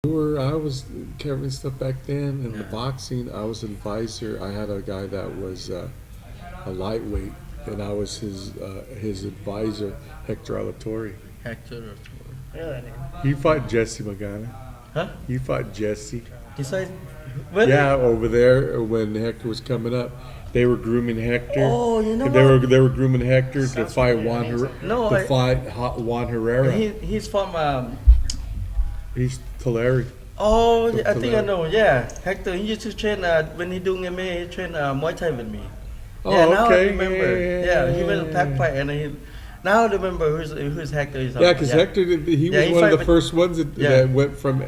I was covering stuff back then in the boxing. I was an advisor. I had a guy that was a lightweight, and I was his advisor, Hector Alatorre. Hector. Really? He fought Jesse Magana. Huh? He fought Jesse. Besides, really? Yeah, over there when Hector was coming up, they were grooming Hector. Oh, you know they what? were grooming Hector to Sounds fight really Juan amazing. Juan Herrera. He's from. He's Tulare. Oh, From I think I Tulare. know. Yeah, Hector. He used to train when he doing MMA. He trained Muay Thai with me. Oh, Yeah, now okay. I remember. Yeah, he went to pack fight, and now I remember who's Hector. He's Yeah, because Hector, he was he one of fight the with- first ones that went from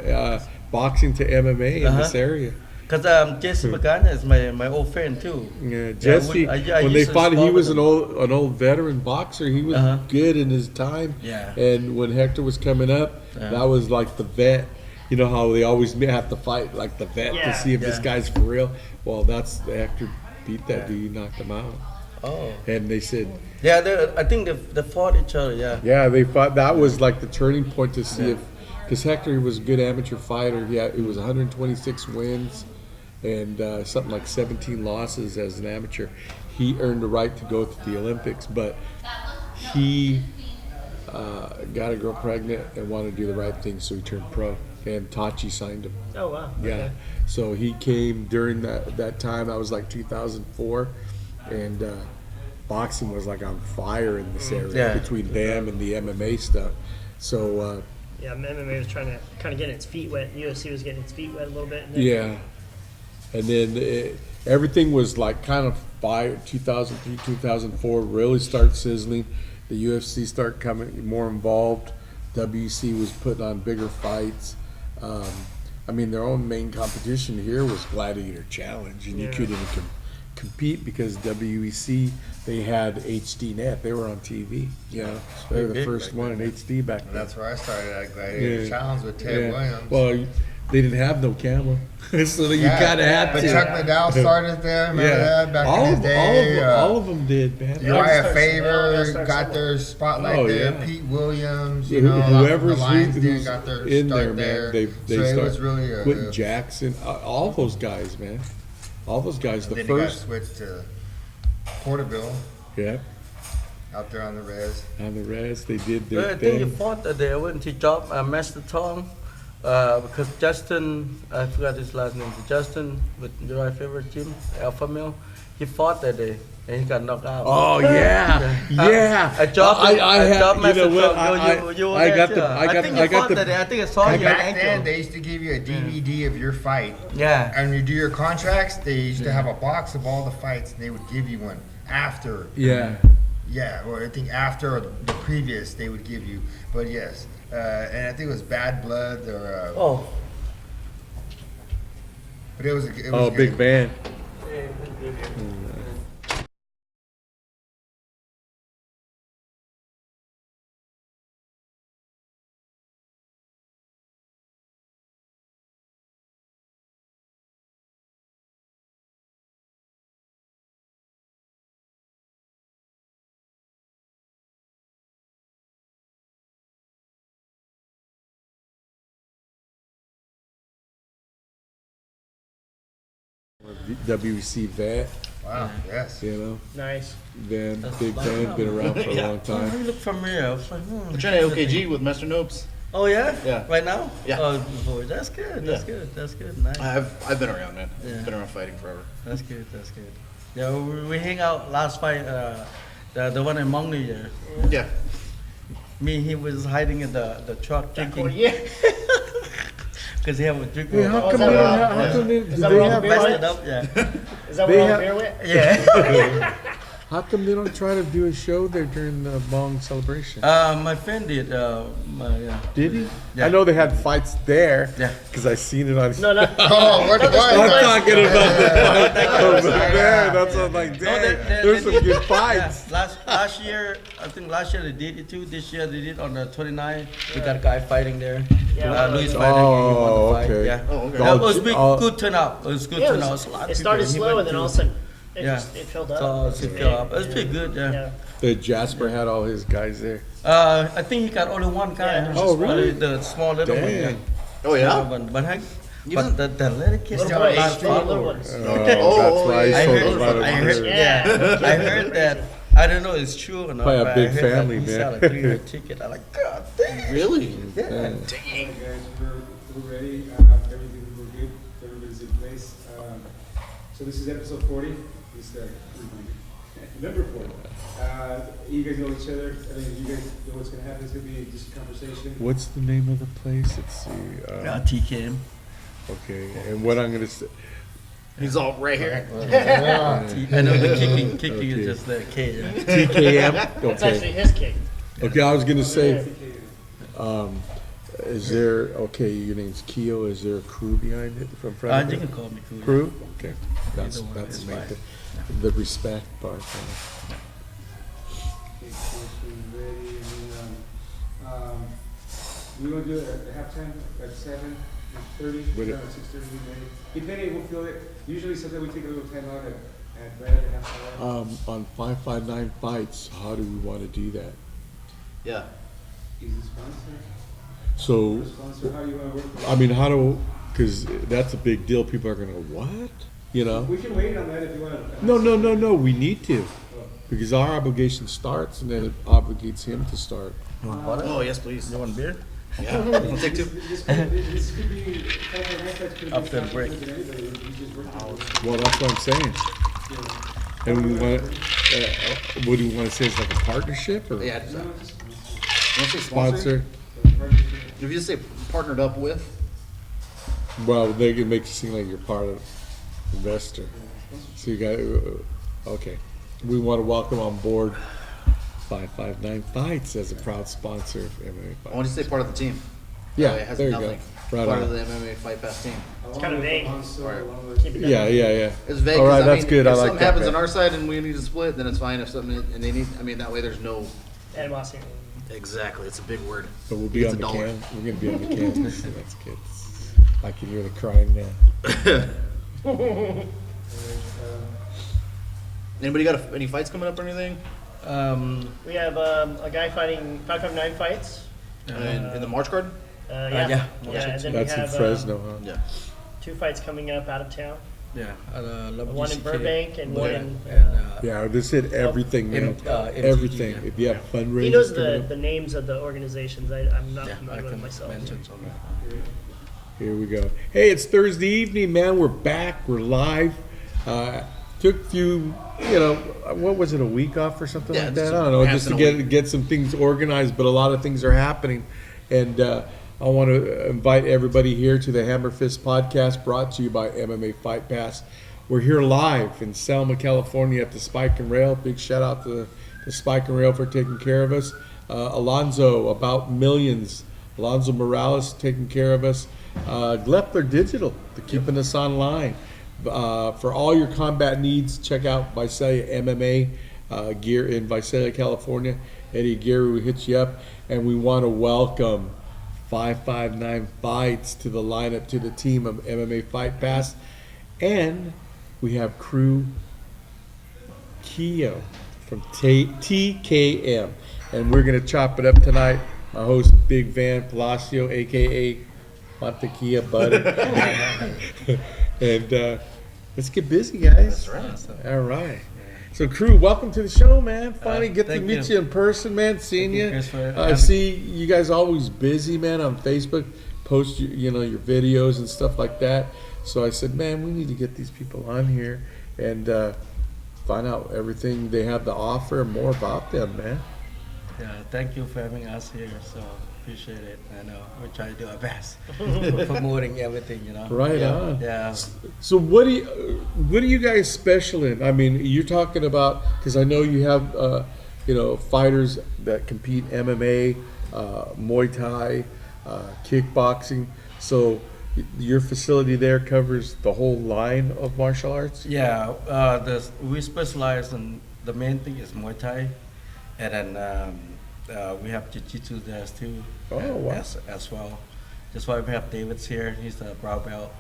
boxing to MMA in this area. Because Jesse Magana is my old friend too. Yeah, Jesse. I when they used to fought, he spar was with an old veteran boxer. He was good in his time. Yeah. And when Hector was coming up, that was like the vet. You know how they always have to fight like the vet to see if this guy's for real. Well, that's Hector beat that dude. He knocked him out. Oh. And they said, I think they fought each other. Yeah. yeah, they fought. That was like the turning point to see if, because Hector was a good amateur fighter. It was 126 wins and something like 17 losses as an amateur. He earned the right to go to the Olympics, but he got a girl pregnant and wanted to do the right thing, so he turned pro. And Tachi signed him. Oh wow. Yeah. Okay. So he came during that time. That was like 2004, and boxing was like on fire in this area between them and the MMA stuff. So Yeah, MMA was trying to kind of get its feet wet. UFC was getting its feet wet a little bit. And then, yeah, and then everything was like kind of by 2003, 2004 really start sizzling. The UFC start coming more involved. WC was putting on bigger fights. I mean, their own main competition here was Gladiator Challenge, and you couldn't even compete because WEC, they had HD Net. They were on TV. You know, they were the first one in HD back then. That's where I started at Gladiator Challenge with Ted Williams. Well, they didn't have no camera, so you kind of had but to. Chuck Liddell started there. Remember that back all in of, his day? all of them did, man. Uriah Yeah, Faber start got somewhere. their spotlight Oh, there. yeah. Pete Williams, Whoever's the Lions who's Den got their in start there, there. man. They so it start was really Quentin Jackson, all those guys, man. All those guys. The then he got first, switched to Porterville yeah, out there on the res. on the res, they did Well, their I think he thing. fought that day. I went to job Master Tong because Justin, I forgot his last name. Justin with your favorite team, Alpha Male. He fought that day and he got knocked out. Oh yeah, yeah. I dropped him. I I had, dropped you Master know what? Tong. You were I there got too. the, I think got, you I got fought the. that day. I think I saw you. Back then, they used to give you a DVD of your fight. Yeah. And you do your contracts, they used to have a box of all the fights, and they would give you one after. Yeah. Yeah, or I think after or the previous, they would give you. But yes, and I think it was Bad Blood or. Oh. But it was. It was Oh, good. big band. WC vet, Wow. Yes. you know, Nice. Van, big Van, been around for a long Oh, time. you look familiar. I was like, I'm training at OKG with Master Noobs. Oh yeah? Yeah. Right now? Yeah. Oh, boy, that's good. That's Yeah. good. That's good. Nice. I've been around, man. Yeah. Been around fighting forever. That's good. That's good. Yeah, we hang out last fight. The one in Mongolia. Yeah. Me, he was hiding in the truck drinking. Yeah. Because he have a drink. Hey, how Oh, is come that they, wrong? how come they, Is do that they wrong? have, Beer Messed with? it up, yeah. Is that They what I'm have- beer with? Yeah. how come they don't try to do a show there during the Bong celebration? My friend did. Yeah. Did he? Yeah. I know they had fights there. Yeah. Because I seen it on. No, no. Oh, what was I'm that? talking about the fight Yeah. over there. That's what I'm like, No, dang, there's some good fights. Yeah. Last year, I think last year they did it too. This year they did on the 29th. We got a guy fighting there. Yeah. Luis fighting. He won the fight. okay. Yeah. Oh, okay. Yeah, it was big, All- good turnout. It was good Yeah, turnout. It was a lot of it people. started He slow went and then all of a to- sudden it Yeah. just it filled up. So it filled up. It was pretty good. Yeah. Yeah. Jasper had all his guys there. I think he got only one guy. Yeah. Huh? Oh, really? The small little one. Yeah. Dang. Oh, yeah? But the little kids Little have a boys. lot of Little followers. ones. That's why he yeah. sold I a lot of I beer. heard, Yeah. I heard that. I don't know if it's true or not. Probably a but big I heard family, that he man. sell a 3-year ticket. I'm like, God damn. Really? Yeah. Hey guys, we're ready. Everything we're good. Everybody's in place. So this is episode 40. This is number 40. You guys know each other. I mean, you guys know what's going to happen. It's going to be just a conversation. What's the name of the place? Let's see. TKM. Okay, and what I'm gonna say. He's all right here. I know the kicking Okay. is just the K. TKM. That's actually Okay. his kick. Okay, I was gonna say. Is there? Okay, your name's KEO. Is there a crew behind it from You front? can call me Crew. Crew. Okay, that's Either one that's is the main fine. thing. The respect part. Okay, so we're ready. And then, we want to do it at halftime at 7:30. Would it- 6:30. Depending, we'll feel it. Usually, sometimes we take a little time out at right at the half hour. On 559 fights, how do we want to do that? Yeah. Is the sponsor? So, The sponsor, how do you want to work? with it? I mean, how do? Because that's a big deal. People are gonna what? You know? We can wait on that if you want to. No. We need to, because our obligation starts, and then it obligates him to start. You want water? Oh, yes, please. You want beer? Yeah. I'll take two. This could be, After the break. Well, that's what I'm saying. And we want, what do you want to say? It's like a partnership or Yeah. Just, you want to say sponsor? If you just say partnered up with, Well, they can make you seem like you're part of investor. So you got, okay. We want to welcome on board 559 Fights as a proud sponsor of MMA I want Fights. you to say part of the team. Yeah, That way it has there you go. nothing. Right Part on. of the MMA Fight Pass team. It's kind of vague. Keep it Yeah. It's vague. All 'cause, right, I that's mean, good. If I like something that, happens man. on our side and we need to split, then it's fine. If something and they need, I mean, that way there's no. animosity. Exactly, it's a big word. But we'll be It's on the a dollar. can. We're gonna be on the can. So that's good. I can hear the crying now. Anybody got any fights coming up or anything? We have a guy fighting 559 fights. In the March card? Yeah. And then That's we in have Fresno, huh? Yeah. 2 fights coming up out of town. Yeah. One in Burbank and one in. Yeah, this hit everything, man. MTG, Everything. yeah. If you have fundraisers. He knows coming up- the names of the organizations. I'm not Yeah, I familiar with can myself. mention some. Here we go. Hey, it's Thursday evening, man. We're back. We're live. Took you, what was it, a week off or something Yeah, like just that? I don't know, half just to in a get some things organized, but a lot of things are happening. And I want to invite everybody here to the HammerFist podcast brought to you by MMA Fight Pass. We're here live in Selma, California at the Spike and Rail. Big shout out to the Spike and Rail for taking care of us. Alonso, About Millions. Alonso Morelos taking care of us. Glepler Digital, for keeping us online. For all your combat needs, check out Visalia MMA gear in Visalia, California. Eddie Aguirre will hit you up. And we want to welcome 559 Fights to the lineup, to the team of MMA Fight Pass. And we have crew KEO from TKM. And we're going to chop it up tonight. My host, Big Van Palacios, a.k.a. Mantequilla Butter. And let's get busy, guys. That's right. All right. So, crew, welcome to the show, man. Finally get to thank meet you. you in person, man. Seeing Thank you, you. Chris, for I having see you guys always busy, man, on Facebook. Post your videos and stuff like that. So I said, man, we need to get these people on here and find out everything they have to offer and more about them, man. Yeah, thank you for having us here. So appreciate it. I know we're trying to do our best for promoting everything. Right yeah, on. Yeah. So what are you guys special in? I mean, you're talking about, because I know you have fighters that compete MMA, Muay Thai, kickboxing. So your facility there covers the whole line of martial arts? Yeah. We specialize in, the main thing is Muay Thai, and then we have Jiu-Jitsu there too. Oh, wow. As well. That's why we have David's here. He's the brown belt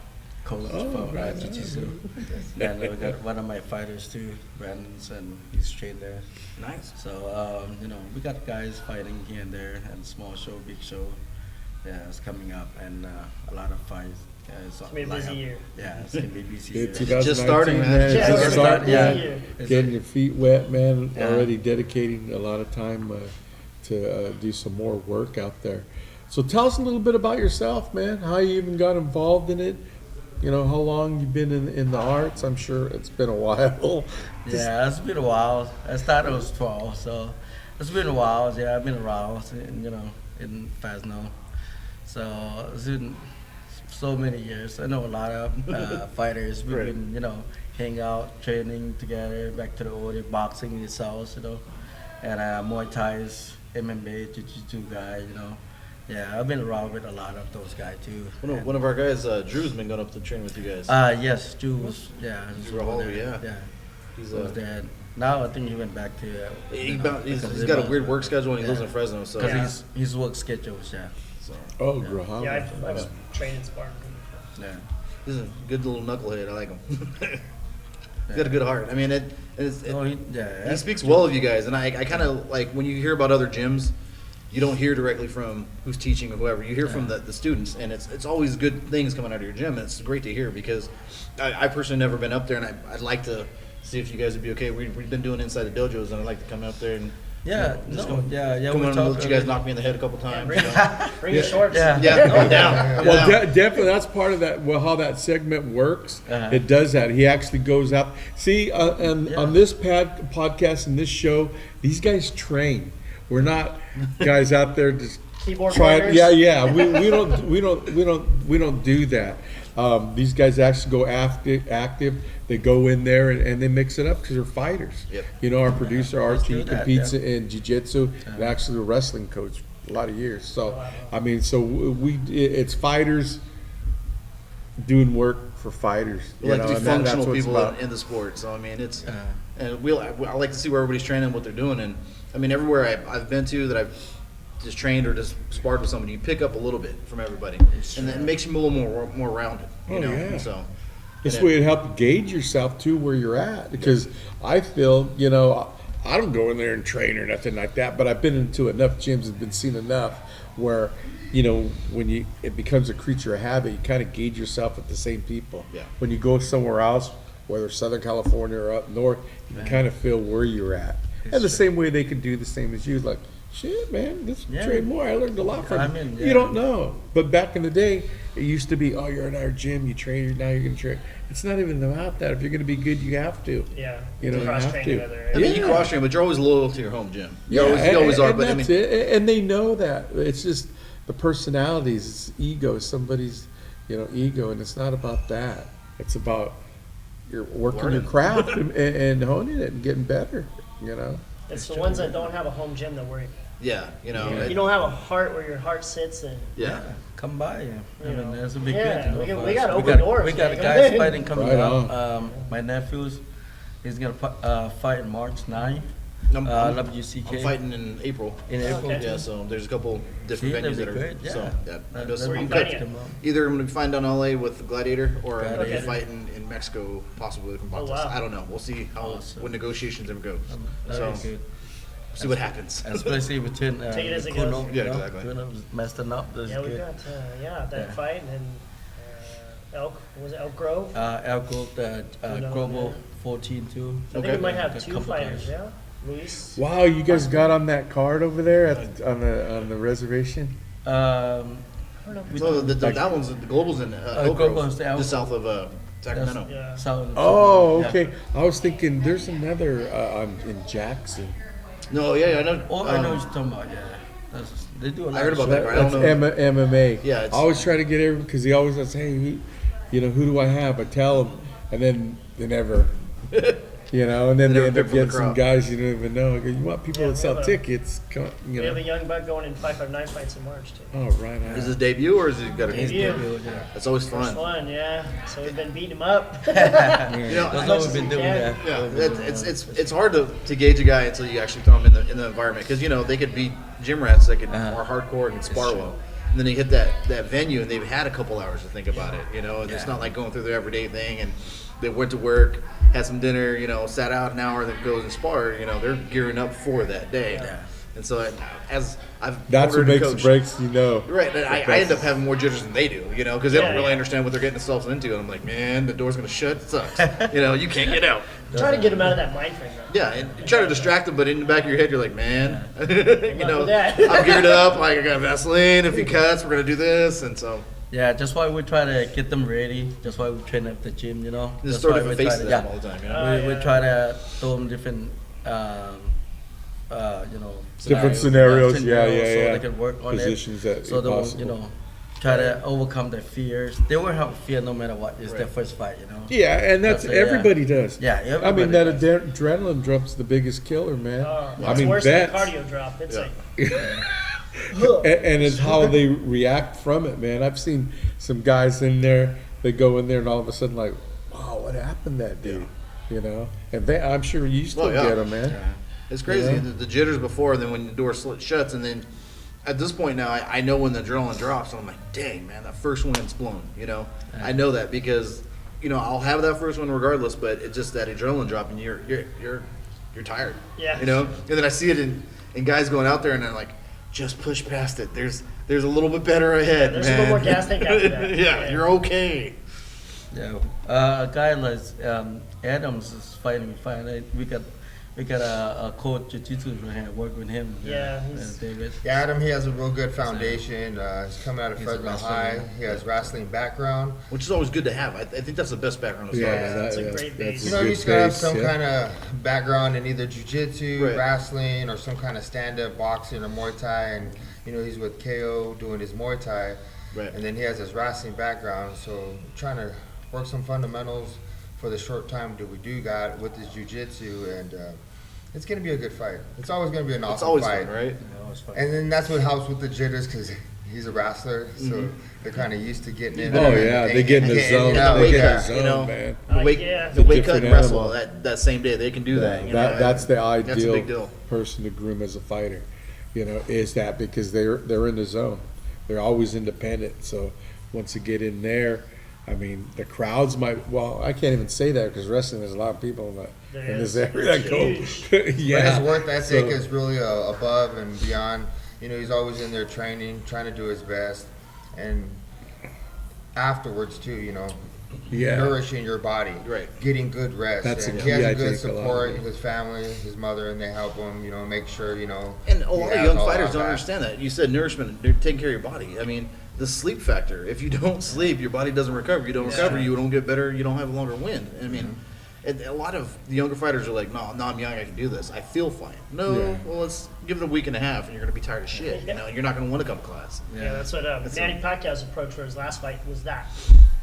coach for right, Jiu-Jitsu. And we got one of my fighters too, Brandon's, and he's trained there. Nice. So we got guys fighting here and there, and small show, big show. Yeah, it's coming up, and a lot of fights. Yeah, it's gonna be a busy year. Yeah, it's gonna be a busy Yeah, year. 2019, Just starting, man. It's Yeah, just it's starting, starting, yeah. yeah. Getting your feet wet, man. Yeah. Already dedicating a lot of time to do some more work out there. So tell us a little bit about yourself, man. How you even got involved in it. You know, how long you've been in the arts. I'm sure it's been a while. Yeah, it's been a while. I started when I was 12, so it's been a while. Yeah, I've been around, in Fresno. So it's been so many years. I know a lot of fighters. We've been, hang out, training together, back to the old boxing itself, and Muay Thai's, MMA, Jiu-Jitsu guy, Yeah, I've been around with a lot of those guys too. One of our guys, Drew's been going up to train with you guys. Yes, Drew was, he's Drew over Hall, there. yeah. He was there. Now I think he went back to. He's got a weird work schedule and he lives in Fresno, so. Because his work schedules, So, Oh, Yeah. Graham. Yeah, I've trained in Spartan. yeah. he's a good little knucklehead. I like him. He's got a good heart. I mean, he speaks well of you guys, and I kind of like when you hear about other gyms, you don't hear directly from who's teaching or whoever. You hear from the students, and it's always good things coming out of your gym, and it's great to hear because I personally never been up there, and I'd like to see if you guys would be okay. We've been doing inside the dojos, and I'd like to come up there and come on and let you guys knock me in the head a couple times. Bring your shorts. Yeah. Yeah, I'm down. Well, definitely, that's part of that. Well, how that segment works, it does that. He actually goes out. See, on this podcast and this show, these guys train. We're not guys out there just Keyboard trying. warriors? Yeah. We don't do that. These guys actually go active. They go in there and they mix it up because they're fighters. Yep. Our producer Let's RT do that, competes in jiu-jitsu and actually a wrestling coach a lot of years. So I mean, it's fighters doing work for fighters. We like to be and that's functional what it's people about. in the sport. So I mean, I like to see where everybody's training, what they're doing, and I mean everywhere I've been to that I've just trained or just sparred with somebody, you pick up a little bit from everybody, and then it makes you a little more rounded. Yeah. So This way it helps gauge yourself too where you're at, because I feel, I don't go in there and train or nothing like that, but I've been into enough gyms and been seen enough where, when it becomes a creature of habit, you kind of gauge yourself with the same people. Yeah. When you go somewhere else, whether Southern California or up north, you can kind of feel where you're at. And the same way they can do the same as you, like, shit, man, this train more. I learned a lot from you. You don't know. But back in the day, it used to be, oh, you're in our gym, you train, now you're going to train. It's not even about that. If you're going to be good, you have to. Yeah. You cross have train to. together. I mean, you cross train, but you're always loyal to your home gym. You always are. And But I that's mean, it. And they know that. It's just the personalities, it's ego, somebody's, ego, and it's not about that. It's about you're working your craft and honing it and getting better, It's the ones that don't have a home gym that worry. yeah, You don't have a heart where your heart sits and yeah. Come by. I mean, know. that's a big Yeah, good. we got open doors, We got man. guys fighting coming Right up. My nephew's, he's gonna fight in March 9th. I'm WCK. fighting in April. In April. Okay. Yeah, so there's a couple different See, that'd venues be that are. great, yeah. So I'm just, Where you I'm fighting good. at? Either I'm gonna be fighting down in LA with Gladiator, or I'm gonna be Okay. fighting in Mexico, possibly with Kickboxing. wow. I don't know. We'll see how Awesome. when negotiations ever go. That'd So be good. see what happens. Especially between Take it as it Kuno, goes. Yeah, exactly. Kuno's messing up. That's Yeah, we good. got that fight and Elk. Was it Elk Grove? Elko, Kuno, Global yeah. 14 too. I think Okay. we might have A two couple fighters. guys. Yeah, Luis. Wow, you guys got on that card over there on the reservation? I don't know. So that one's the Global's in Elk Global's Grove, the Elk just south of Sacramento. Yeah. Oh, okay. I was thinking there's another in Jackson. No, yeah, I know. Oh, I know what you're talking about. Yeah, they do a lot. I heard of about shit. that, but I don't That's know. MMA. Yeah, I it's- always try to get everyone because he always says, "Hey, who do I have?" I tell them, and then they never, and then They they never end pick up from the getting some crowd. guys you don't even know. I go, you want people Yeah, that we sell have a- tickets? We have a young buck going in 559 fights in March too. Oh, right on. Is his debut or is he got a Debut. That's always First fun. one, yeah. So we've been beating him up. You know, That's what we've been doing. Yeah. yeah, it's hard to gauge a guy until you actually throw him in the environment because they could be gym rats that are hardcore and spar well, and then they hit that venue and they've had a couple hours to think about it. And it's not like going through their everyday thing and they went to work, had some dinner, sat out an hour, then goes and spar. They're gearing up for that day. And so as I've That's what ordered makes a the coach, breaks, you know. right? And I end up having more jitters than they do, you know, because they don't Yeah, really yeah. understand what they're getting themselves into. And I'm like, man, the door's gonna shut. It sucks. You know, you can't get out. Trying to get him out of that mind frame, though. Yeah, and you try to distract them, but in the back of your head, you're like, man, you know, with that. I'm geared up. Like I got Vaseline. If he cuts, we're gonna do this, and so Yeah, that's why we try to get them ready. That's why we train at the gym, you know. just That's throw why different we try faces to- at them all the time. You know? We Yeah. try to throw them different, you know, Different scenarios, so yeah. they can work on Positions it. that So they will, possible. you know, try to overcome their fears. They will have fear no matter what. It's their first fight, you know. Yeah, and that's That's it, yeah. everybody does. Yeah, I mean, everybody that does. adrenaline drop's the biggest killer, man. I It's mean, worse that's, than a cardio drop. It's Yeah. like, and it's how they react from it, man. I've seen some guys in there, they go in there and all of a sudden like, wow, what happened that day? You know? And I'm sure you still Well, yeah. get them, man. It's crazy. Yeah. The jitters before, and then when the door shuts, and then at this point now, I know when the adrenaline drops, and I'm like, dang, man, that first wind's blown. You know, I know that because, you know, I'll have that first one regardless, but it's just that adrenaline drop, and you're tired. Yeah. You know, and then I see it in guys going out there, and I'm like, just push past it. There's a little bit better ahead. There's a man. little more gas tank after that. yeah, Yeah. you're okay. Yeah, a guy like Adams is fighting. We got a coach jiu-jitsu right here, work with him. Yeah, he's- David. Yeah, Adam, he has a real good foundation. He's coming out of He's a Fresno wrestler, High. yeah. He has wrestling background. Which is always good to have. I think that's the best background to start Yeah, with. That's a great base. You know, good he's got to have base, some yeah. kind of background in either jiu-jitsu, Right. wrestling, or some kind of stand-up boxing or Muay Thai. And, you know, he's with KEO doing his Muay Thai. Right. And then he has his wrestling background. So trying to work some fundamentals for the short time that we do got with his jiu-jitsu. And it's going to be a good fight. It's always going to be an It's awesome always fight. fun, right? And then that's what helps with the jitters because he's a wrestler. So Mm-hmm. they're kind of used to getting in. Oh, there and yeah, they getting- get in the getting zone. out, They get in yeah. the zone, you know, man. The weight, yeah. the weight It's a cut and different wrestle animal. that same day. They can do that. You know, That's the That's a big ideal deal. person to groom as a fighter. You know, is that because they're in the zone, they're always independent. So once you get in there, I mean, the crowds might. Well, I can't even say that because wrestling, there's a lot of people in There this is. area that go. Huge. yeah, But his work ethic So- is really above and beyond. You know, he's always in there training, trying to do his best, and afterwards too. You know, Yeah. nourishing your body, Right. getting good rest. That's and a he has key, I a good think, a lot. support. His family, his mother, and they help him. You know, make sure you know. And a he lot of has young all fighters that don't back. understand that. You said nourishment, they're taking care of your body. I mean, the sleep factor. If you don't sleep, your body doesn't recover. You don't recover, you don't get better, you don't have a longer wind. I mean, and a lot of the younger fighters are like, no, I'm young, I can do this. I feel fine. No, Yeah. well, let's give it a week and a half, and you're going to be tired of shit. You know, you're not going to want to come to class. Yeah, that's what That's Manny Pacquiao's approach for his last fight was that.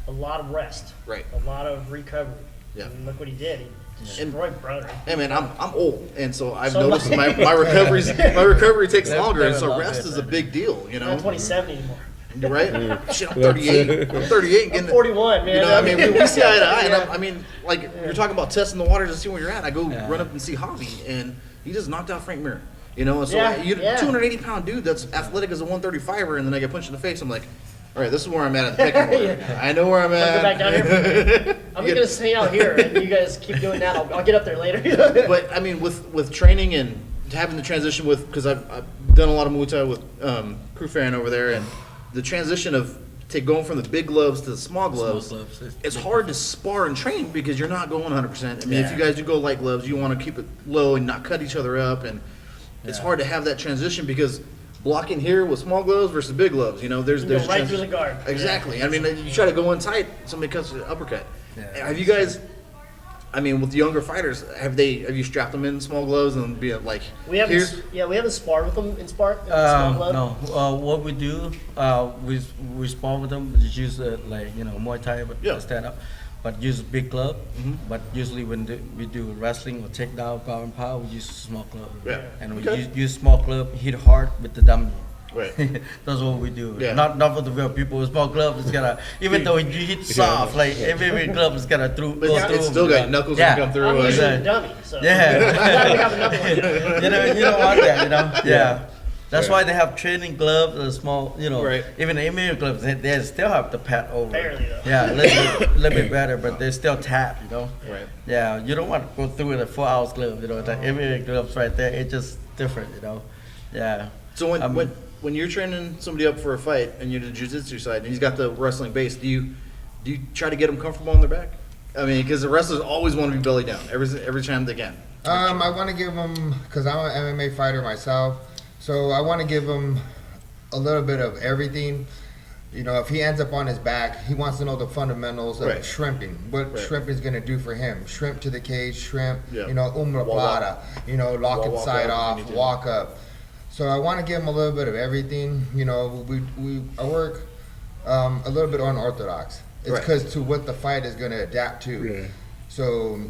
A lot of rest. Right. A lot of recovery. Yeah. And look what he did. He destroyed brother. Hey man, I'm old, and so I've So noticed am I. my recovery takes Never- longer, and never so love rest it, is a man. big deal. You I'm know, not 27 anymore. You're right? Shit, I'm That's 38. it. I'm 38 and I'm getting 41, man. You know, I mean, we see eye to eye, and Yeah. I mean, like you're talking about testing the waters to see where you're at. I go run up and see Javi, and he just knocked out Frank Mir. You know, so Yeah, you yeah. 280-pound dude that's athletic as a 135er, and then I get punched in the face. I'm like, all right, this is where I'm at the pecking order. I know where I'm Wanna at. go back down here? I'm You gonna get- hang out here, and you guys keep doing that. I'll get up there later. But I mean, with training and having the transition with, because I've done a lot of Muay Thai with Crew Fan over there, and the transition of going from the big gloves to the small gloves, gloves, it's hard to spar and train because you're not going 100%. I mean, if Yeah. you guys do go light gloves, you want to keep it low and not cut each other up, and it's Yeah. hard to have that transition because blocking here with small gloves versus big gloves, you know, there's You go right trans- through the guard. Exactly. I mean, you try to go in tight, somebody cuts the uppercut. Yeah. Have you guys? I mean, with the younger fighters, have you strapped them in small gloves and be like, We haven't, here's we haven't sparred with them in small glove. No. What we do, we spar with them. Just use like Muay Thai, but Yeah. stand up. But use a big club. But usually when we do wrestling or takedown, power and power, we use a small club. Yeah. And we Okay. use small club, hit hard with the dummy. Right. That's what we do. Yeah. Not for the real people. With small glove, it's gonna even though you hit soft, like every glove is gonna But go it's through. still got knuckles Yeah. that come through. I'm like- usually Yeah. the dummy, so Yeah. we gotta have another one. You don't want that, Yeah. That's why they have training gloves, small, Right. even the MMA gloves, they still have the pad over. Barely, though. Yeah, a little bit better, but they still tap, Right. Yeah, you don't want to go through with a 4 ounce glove, the MMA gloves right there, it's just different, Yeah. So when you're training somebody up for a fight and you're the jiu-jitsu side and he's got the wrestling base, do you try to get them comfortable on their back? I mean, because the wrestlers always want to be belly down every time they can. I want to give them, because I'm an MMA fighter myself, so I want to give them a little bit of everything. You know, if he ends up on his back, he wants to know the fundamentals of shrimping. What shrimp is going to do for him. Shrimp to the cage, shrimp, you know, plata, you know, locking the side off, walk up. So I want to give him a little bit of everything. You know, I work a little bit unorthodox. It's because to what the fight is going to adapt to. Yeah. So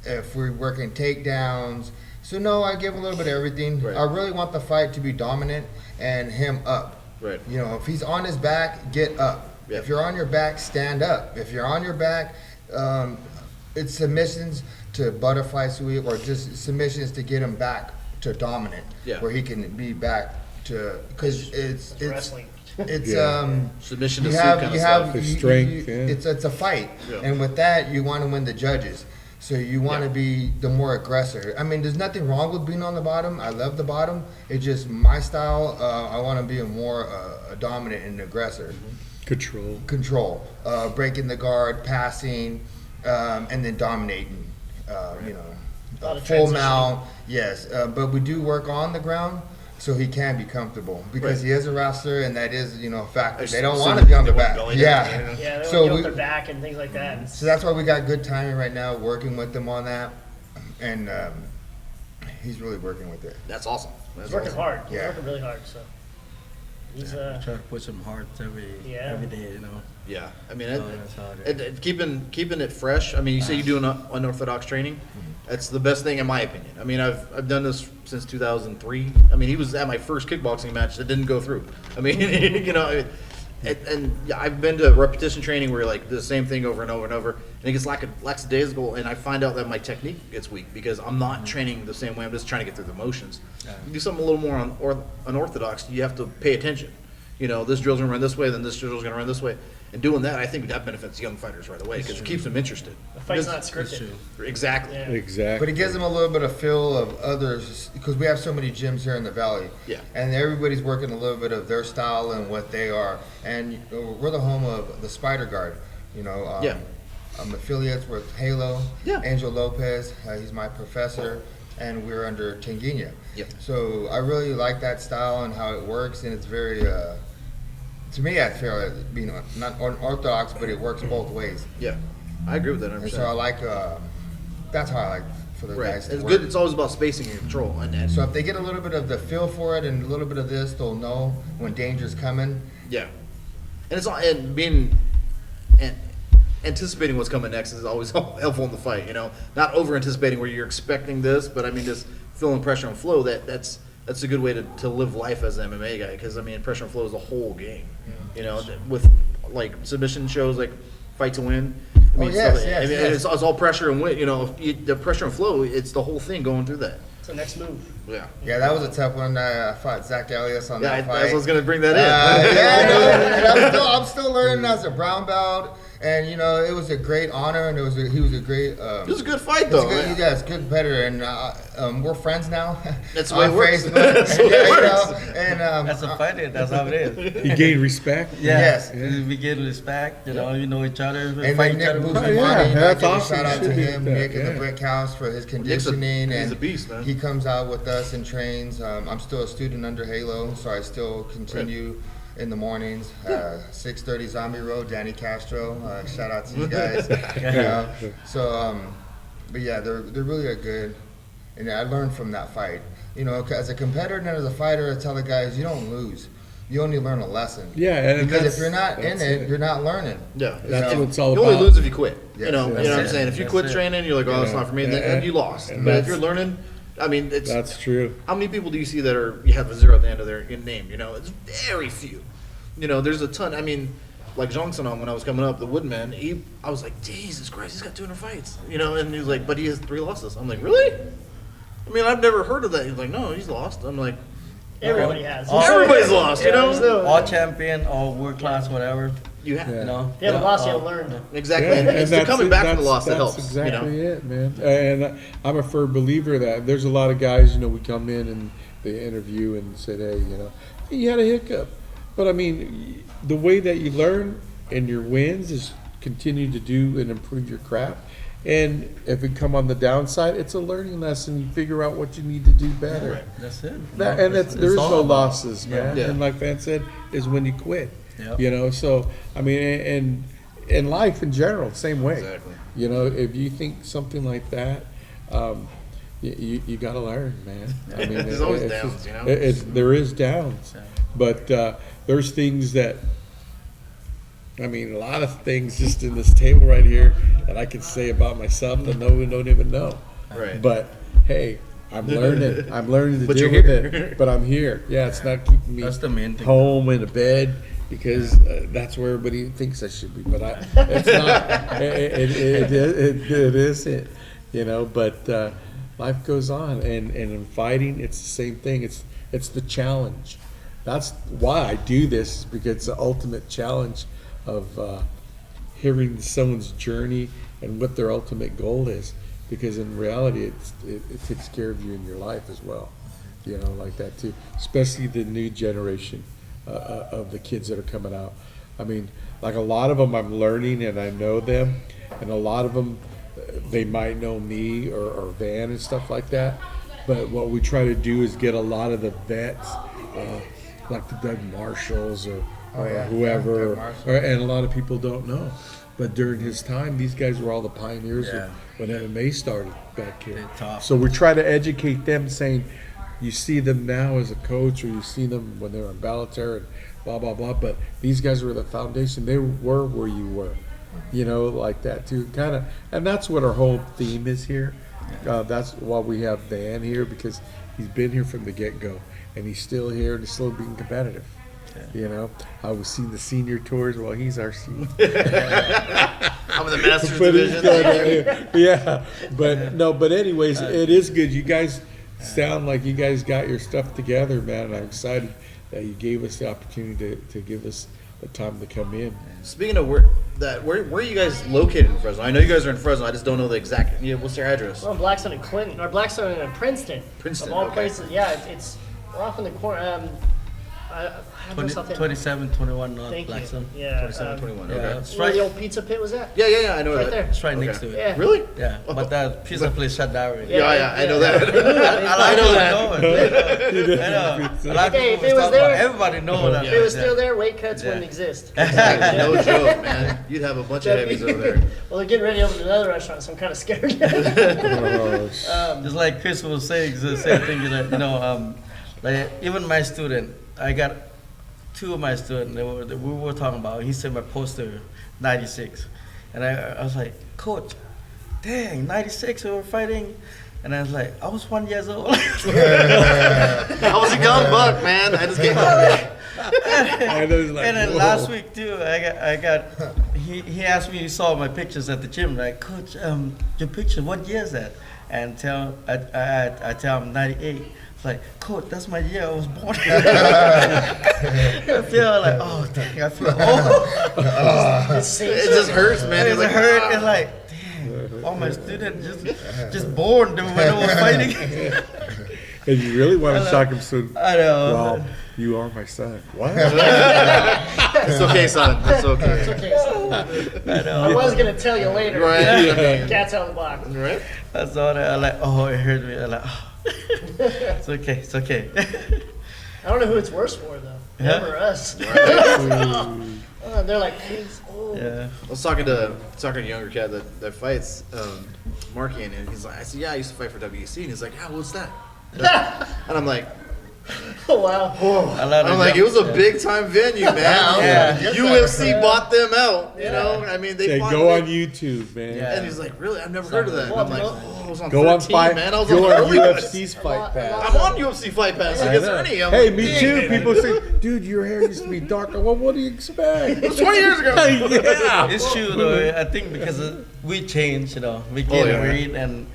if we're working takedowns, so no, I give a little bit of everything. Right. I really want the fight to be dominant and him up. Right. You know, if he's on his back, get up. Yeah. If you're on your back, stand up. If you're on your back, it's submissions to butterfly sweep or just submissions to get him back to dominant, where he can be back to, because it's wrestling. It's submission you to have kind you of have stuff. His strength, yeah. it's a fight, Yeah. and with that you want to win the judges. So you want to be the more aggressor. I mean, there's nothing wrong with being on the bottom. I love the bottom. It's just my style. I want to be a more dominant and aggressor. Control. Breaking the guard, passing, and then dominating. You know, full mount. Yes, but we do work on the ground. So he can be comfortable because he is a wrestler, and that is, you know, a factor. They don't want to be on the back. Yeah, they don't get their back and things like that. So that's why we got good timing right now, working with them on that, and he's really working with it. That's awesome. He's working hard. He's Yeah. working really hard. So he's I try to push him hard every day, you know. Yeah, I mean, that's how it is. keeping it fresh. I mean, you say you do unorthodox training. That's the best thing in my opinion. I mean, I've done this since 2003. I mean, he was at my first kickboxing match that didn't go through. I mean, you know, and I've been to repetition training where like the same thing over and over and over, and it gets lackadaisical, and I find out that my technique gets weak because I'm not training the same way. I'm just trying to get through the motions. You do something a little more unorthodox, you have to pay attention. You know, this drill's gonna run this way, then this drill's gonna run this way. And doing that, I think that benefits young fighters right away because it keeps them interested. the fight's not scripted. Exactly. Yeah. Exactly. But it gives them a little bit of feel of others because we have so many gyms here in the valley. Yeah. And everybody's working a little bit of their style and what they are. And we're the home of the Spider Guard. You know, I'm affiliates with Halo, Angel Lopez. He's my professor, and we're under Tanguina. Yep. So I really like that style and how it works, and it's very. To me, I feel like being not unorthodox, but it works both ways. Yeah, I agree with that 100%. And so I like. That's how I like for the guys to It's work. good. It's always about spacing and control. And So if they get a little bit of the feel for it and a little bit of this, they'll know when danger's coming. yeah, and it's all and being and anticipating what's coming next is always helpful in the fight. You know, not over anticipating where you're expecting this, but I mean just feeling pressure and flow. That's a good way to live life as an MMA guy because I mean pressure and flow is the whole game. You know, with like submission shows like Fight to Win. I mean, it's all pressure and win. You know, the pressure and flow. It's the whole thing going through that. It's the next move. Yeah. Yeah, that was a tough one. I fought Zach Elias on that fight. I was going to bring that in. I'm still learning as a brown belt, and you know it was a great honor, and he was a great. It was a good fight though. He's a good competitor, and we're friends now. That's the way it works. That's the way it works. That's a fight. That's how it is. He gained respect. Yeah. Yes. We get respect. You know, you know each other. And fight then each other. Nick Right. Bustamante, that's give a awesome. shout out to Should him, be Nick that, in the Brick House for his Nick's conditioning. he's a and beast, man. He comes out with us and trains. I'm still a student under Halo, so I still continue in the mornings. 6:30 Zombie Road, Danny Castro. Shout out to you guys. But yeah, they're really a good. And I learned from that fight. You know, as a competitor and as a fighter, I tell the guys, you don't lose. You only learn a lesson. Yeah, and because that's- if you're not in that's it, it. you're not learning. Yeah. That's You know, what it's all You about. only lose if you quit. Yes, you know what I'm it. saying? If you That's quit it. training, you're like, oh, it's not for me, then you lost. And But if that's- you're learning, I mean, it's That's true. how many people do you see that you have a zero at the end of their name? You know, it's very few. You know, there's a ton. I mean, like Johnson when I was coming up, the Woodman, I was like, Jesus Christ, he's got 200 fights. You know, and he was like, but he has 3 losses. I'm like, really? I mean, I've never heard of that. He's like, no, he's lost. I'm like, Everybody has. everybody's lost, you know? All champion, all world class, whatever. You have You know. If you haven't lost, you haven't learned. exactly. Yeah, and it's the that's coming it. back from the That's- loss that helps. That's exactly you know? it, man. And I'm a firm believer that there's a lot of guys, you know, we come in and the interview and said, hey, you had a hiccup. But I mean, the way that you learn in your wins is continue to do and improve your craft. And if it come on the downside, it's a learning lesson. You figure out what you need to do better. Right. That's it. There is no losses, man. Yeah. And like Van said, is when you quit. Yep. So I mean, and in life in general, same way. Exactly. If you think something like that, you got to learn, man. I mean, There's always downs, there is downs, but there's things that. I mean, a lot of things just in this table right here that I can say about myself that no one don't even know. Right. But hey, I'm learning. I'm learning to But deal you're with here. it. But I'm here. Yeah, it's not keeping me That's the main thing. home in a bed because that's where everybody thinks I should be. But it's not. It isn't. But life goes on, and in fighting, it's the same thing. It's the challenge. That's why I do this, because it's the ultimate challenge of hearing someone's journey and what their ultimate goal is, because in reality it takes care of you in your life as well, like that too, especially the new generation of the kids that are coming out. I mean, like a lot of them I'm learning and I know them, and a lot of them they might know me or Van and stuff like that, but what we try to do is get a lot of the vets, like the Doug Marshalls or whoever, and a lot of people don't know. But during his time, these guys were all the pioneers when MMA started back here. So we try to educate them, saying, you see them now as a coach, or you see them when they were in Bellator and blah, blah, blah, but these guys were the foundation. They were where you were, like that too. And that's what our whole theme is here. That's why we have Van here, because he's been here from the get-go, and he's still here and he's still being competitive. I was seeing the senior tours while he's our senior. I'm in the Masters But he's division. good, but anyways, it is good. You guys sound like you guys got your stuff together, man, and I'm excited that you gave us the opportunity to give us the time to come in. Speaking of where are you guys located in Fresno? I know you guys are in Fresno. I just don't know the exact. What's your address? We're on Blackstone and Clinton, or Blackstone and Princeton. Princeton, Of all okay. places, it's we're off in the corner. I have something. 2721 North Thank you. Blackstone. Yeah. 2721. Yeah, Okay. it's Where right. the old pizza pit was at? Yeah. I know Right that. there. It's right next to it. Yeah. Really? Yeah, but that pizza place shut down already. Yeah, I know that. I know that. I know. A lot of Hey, people if it was talk there- about- everybody knows that. If it was place, still there, weight cuts Yeah. wouldn't exist. No joke, man. You'd have a bunch of heavies over there. Well, they're getting ready to open another restaurant, so I'm kind of scared. Just like Chris was saying, the same thing. Like even my student, I got two of my students. We were talking about. He said my poster, 96, and I was like, Coach, dang, 96, we were fighting. And I was like, I was 1 year old. I was a young buck, man. I just came out. And then last week too, I got he asked me, he saw my pictures at the gym, like, Coach, your picture, what year is that? And I tell him 98. It's like, Coach, that's my year I was born. I feel like, oh dang, I feel old. It just hurts, man. It It's like, hurt. It's like, dang, all my students just born when I was fighting. And you really want to shock him, so I know. well, you are my son. What? it's okay, son. It's okay. It's okay. So. I know. I was gonna tell you later. Right. Cat's out of the box. Right? I saw that. I'm like, oh, it hurt me. I'm like, oh. It's okay. It's okay. I don't know who it's worse for though. Yeah. Him or us. They're like, he's old. Yeah. I was talking to a younger cat that fights Marky, and he's like, I said, yeah, I used to fight for WEC, and he's like, yeah, what's that? And I'm like, Oh wow. I'm like, it was a big time venue, man. Yeah. UFC bought them out. You know, I mean, they Say, fought go big- on YouTube, man. Yeah. And he's like, really? I've never heard of that. And I'm like, oh, I was on Go 13, on fight. man. I was Go on on early ones. UFC's Fight Pass. I'm on UFC Fight Pass against Ernie. I'm Hey, like, me dang, too. man. People say, dude, your hair used to be darker. Well, what do you expect? It was 20 years ago. Yeah. It's true though. I think because we change, we get yeah. married, and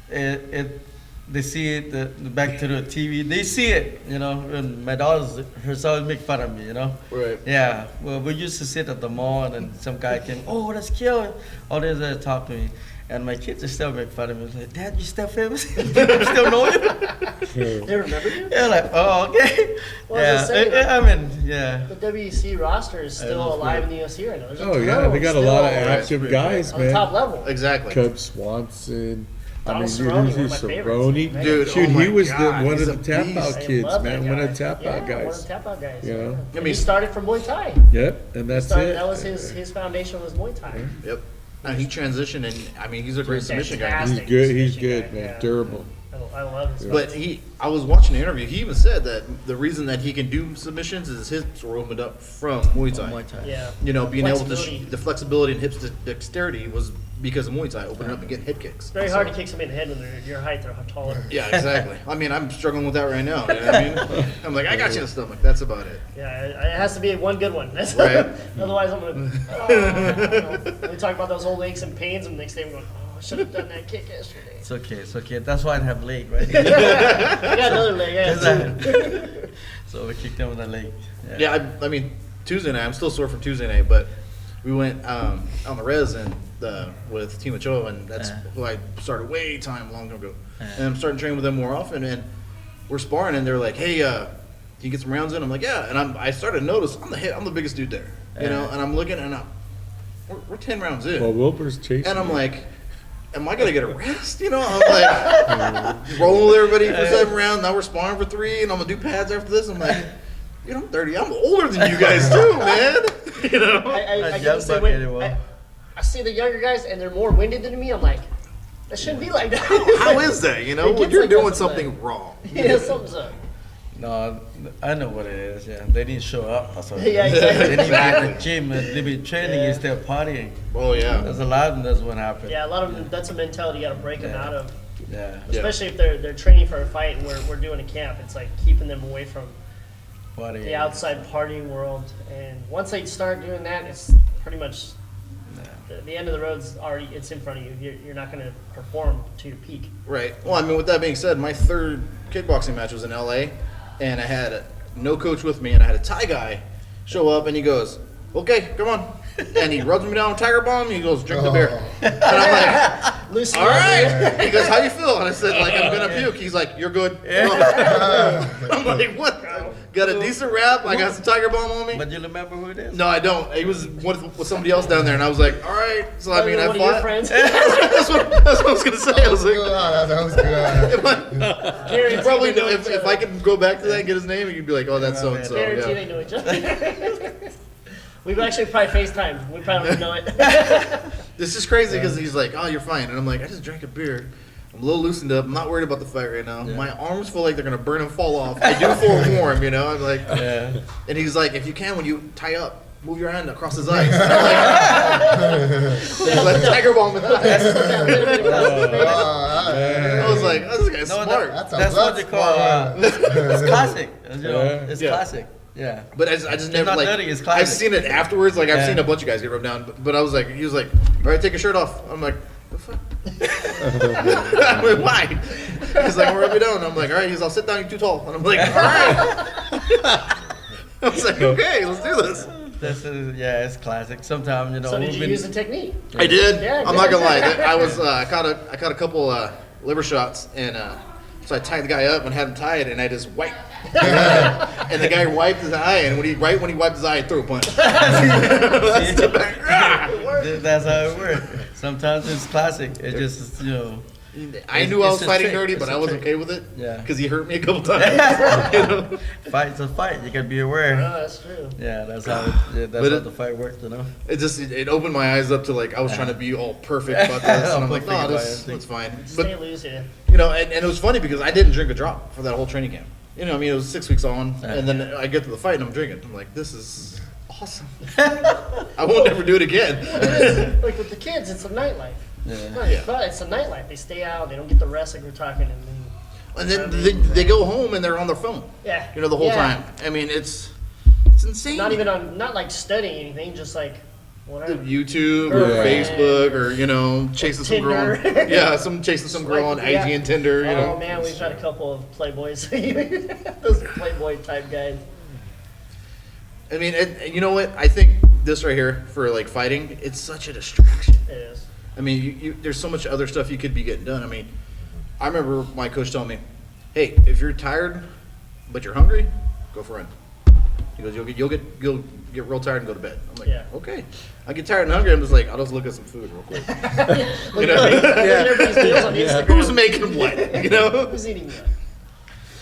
it they see it, back to the TV, they see it, you know, and my daughter's herself make fun of me, you know. Right. Yeah, well, we used to sit at the mall, and then some guy came, oh, that's KEO. All they talk to me. And my kids are still make fun of me. Like, Dad, you still famous? People still know you? They remember you? Yeah, like, oh, okay. Well, yeah, I was just saying, I mean, yeah. The WEC roster is still that's alive good. in the UFC right now. There's a Oh yeah, ton they got a still lot of Right. active guys, on man. top level. Exactly. Cub Swanson. Donald dude, Cerrone, who's one of my favorites. Cerrone? Man. Dude, Shoot, oh my he was God, one he's of the a tap beast. out I kids, love man. that One of guy. the tap Yeah, out one of guys. the tap out guys. You know? Yeah. I mean- He started from Muay Thai. Yep, and that's it. That was his foundation was Muay Thai. Yep. And he transitioned, and I mean, he's a great submission guy. Fantastic. He's good. He's submission good, guy, man. yeah. Durable. I love his. But I was watching the interview. He even said that the reason that he can do submissions is his hips were opened up from Muay Thai. Muay Thai. Yeah. You know, being able Flexibility. to the flexibility and hips dexterity was because of Muay Thai, opening up and getting head kicks. It's very hard to kick somebody in the head when they're your height. They're taller. Yeah, exactly. I mean, I'm struggling with that right now. You know what I mean? I'm like, I got you in the stomach. That's about it. Yeah, it has to be one good one. That's Right. Otherwise, I'm gonna. We talk about those old aches and pains, and the next day I'm going, oh, I should have done that kick yesterday. It's okay, it's okay. That's why I have leg, right? I got another leg. Yeah, too. So we kicked them in the leg. Yeah, I mean, Tuesday night, I'm still sore from Tuesday night, but we went on the res and with Team Ochoa, and that's who I started way long ago. And I'm starting to train with them more often, and we're sparring, and they're like, hey, can you get some rounds in? I'm like, yeah. And I started to notice, I'm the biggest dude there, you know, and I'm looking, and we're 10 rounds in. Well, Wilbur's chasing. And I'm like, am I gonna get a rest? You know, I'm like rolling with everybody for 7 rounds. Now we're sparring for 3, and I'm gonna do pads after this. I'm like, you know, I'm 30. I'm older than you guys too, man. You know, I get the same way. I see the younger guys, and they're more winded than me. I'm like, that shouldn't be like that. how is that? You know, It gets you're like that doing sometimes. something wrong. Yeah, something's up. No, I know what it is. Yeah, they didn't show up. That's what it Yeah, is. exactly. They didn't get in the gym. They be training Yeah. instead of partying. Oh yeah. There's a lot of them. That's what happened. Yeah, a lot of them, that's a mentality you got to break them Yeah. out of. Yeah. Especially if they're training for a fight and we're doing a camp. It's like keeping them away from Partying. the outside partying world. And once they start doing that, it's pretty much the end of the road's already, it's in front of you. You're not going to perform to your peak. Right. Well, I mean, with that being said, my 3rd kickboxing match was in LA, and I had no coach with me, and I had a Thai guy show up, and he goes, "Okay, come on," and he rubs me down with Tiger Bomb. And he goes, "Drink the beer," and I'm like, Loosen all up, right. man. He goes, how you feel? And I said, like, I'm gonna puke. He's like, you're good. I'm like, what? Got a decent rap. I got some Tiger Bomb on me. But you remember who it is? No, I don't. He was with somebody else down there, and I was like, all right. So I mean, I one of your fought. friends. That's what I was gonna say. I was like, That was good. you probably know if I could go back to that and get his name, you'd be like, oh, that's so and so. Guarantee Yeah. they know each other. We've actually probably FaceTimed. We probably don't know it. This is crazy because he's like, oh, you're fine, and I'm like, I just drank a beer. I'm a little loosened up. I'm not worried about the fight right now. My arms feel like they're gonna burn and fall off. I do feel warm, you know. I'm like, Yeah. and he's like, if you can, when you tie up, move your hand across his eyes. And I'm like, Tiger Bomb in the eyes. I was like, oh, this guy's No, smart. that's what they call. It's classic. You know, Yeah. it's Yeah. classic. Yeah. But I just never not like. dirty, it's I've classic. seen it afterwards. Like I've Yeah. seen a bunch of guys get rubbed down. But I was like, he was like, all right, take your shirt off. I'm like, the fuck? I'm like, why? He's like, rub me down. I'm like, all right. He's, I'll sit down. You're too tall. And I'm like, all right. I was like, okay, let's do this. Yeah, it's classic. Sometimes you know. So did we've you been- use the technique? I did. Yeah, I'm not gonna lie. I was I caught a couple liver shots, and so I tied the guy up and had him tied, and I just wiped. And the guy wiped his eye, and when he wiped his eye, I threw a punch. That's the back. That's how it works. Sometimes it's classic. It just I knew I was It's a fighting trick. dirty, It's but a I was trick. okay with it. Yeah. Because he hurt me a couple times. You know? Fight's a fight. You gotta be aware. No, that's true. Yeah, that's how But how the fight works. You know. It opened my eyes up to like I was trying to be all perfect about this, and I'm like, no, Perfect about this everything. it's fine. Stay But loose, yeah. you know, and it was funny because I didn't drink a drop for that whole training camp. You know, I mean, it was 6 weeks on, and then I get to the fight and I'm drinking. I'm like, this is awesome. I won't never do it again. Like with the kids, it's a nightlife. Yeah. Yeah. But it's a nightlife. They stay out. They don't get the rest like we're talking. And then they go home and they're on their phone. Yeah. You know, the whole Yeah. time. I mean, it's insane. Not like studying anything. Just like Whatever. YouTube or Yeah. Facebook or chasing some girl. Chasing some girl on IG and Tinder. Oh man, we've got a couple of playboys, those playboy type guys. I mean, you know what? I think this right here for like fighting, it's such a distraction. It is. I mean, there's so much other stuff you could be getting done. I mean, I remember my coach telling me, "Hey, if you're tired but you're hungry, go for a run." He goes, "You'll get real tired and go to bed." I'm like, Yeah. "Okay." I get tired and hungry. I'm just like, I'll just look at some food real quick. Look at everybody's meals on Instagram. Who's making what? Who's eating what?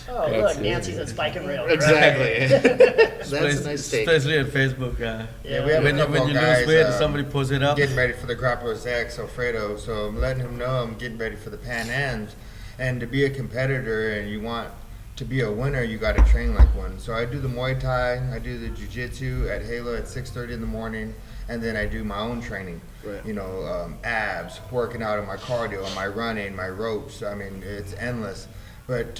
Oh, That's look, Nancy's at Spike and Rail. Exactly. That's a nice take. Especially on Facebook. Yeah, we have When a couple you of lose guys, weight and somebody posts it up. getting ready for the Grappler's X Alfredo, so I'm letting him know I'm getting ready for the Pan Ams. And to be a competitor and you want to be a winner, you got to train like one. So I do the Muay Thai, I do the Jiu-Jitsu at Halo at 6:30 in the morning, and then I do my own training. Right. Abs, working out on my cardio, my running, my ropes. I mean, it's endless. But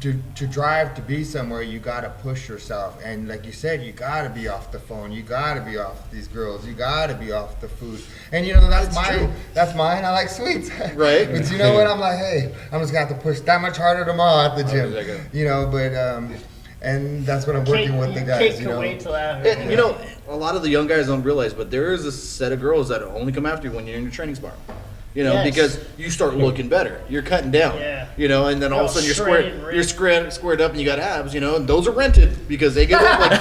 to drive to be somewhere, you gotta push yourself, and like you said, you gotta be off the phone, you gotta be off these girls, you gotta be off the food, and that's mine. I like sweets, Right. But you know what? I'm like, hey, I'm just gonna have to push that much harder tomorrow at the gym, and that's what I'm working with the guys. Kate can wait till after. And, a lot of the young guys don't realize, but there is a set of girls that only come after you when you're in your training spot. Yes. Because you start looking better. You're cutting down. Yeah. And then all of a sudden shredded, you're squared up and you got abs, and those are rented because they get like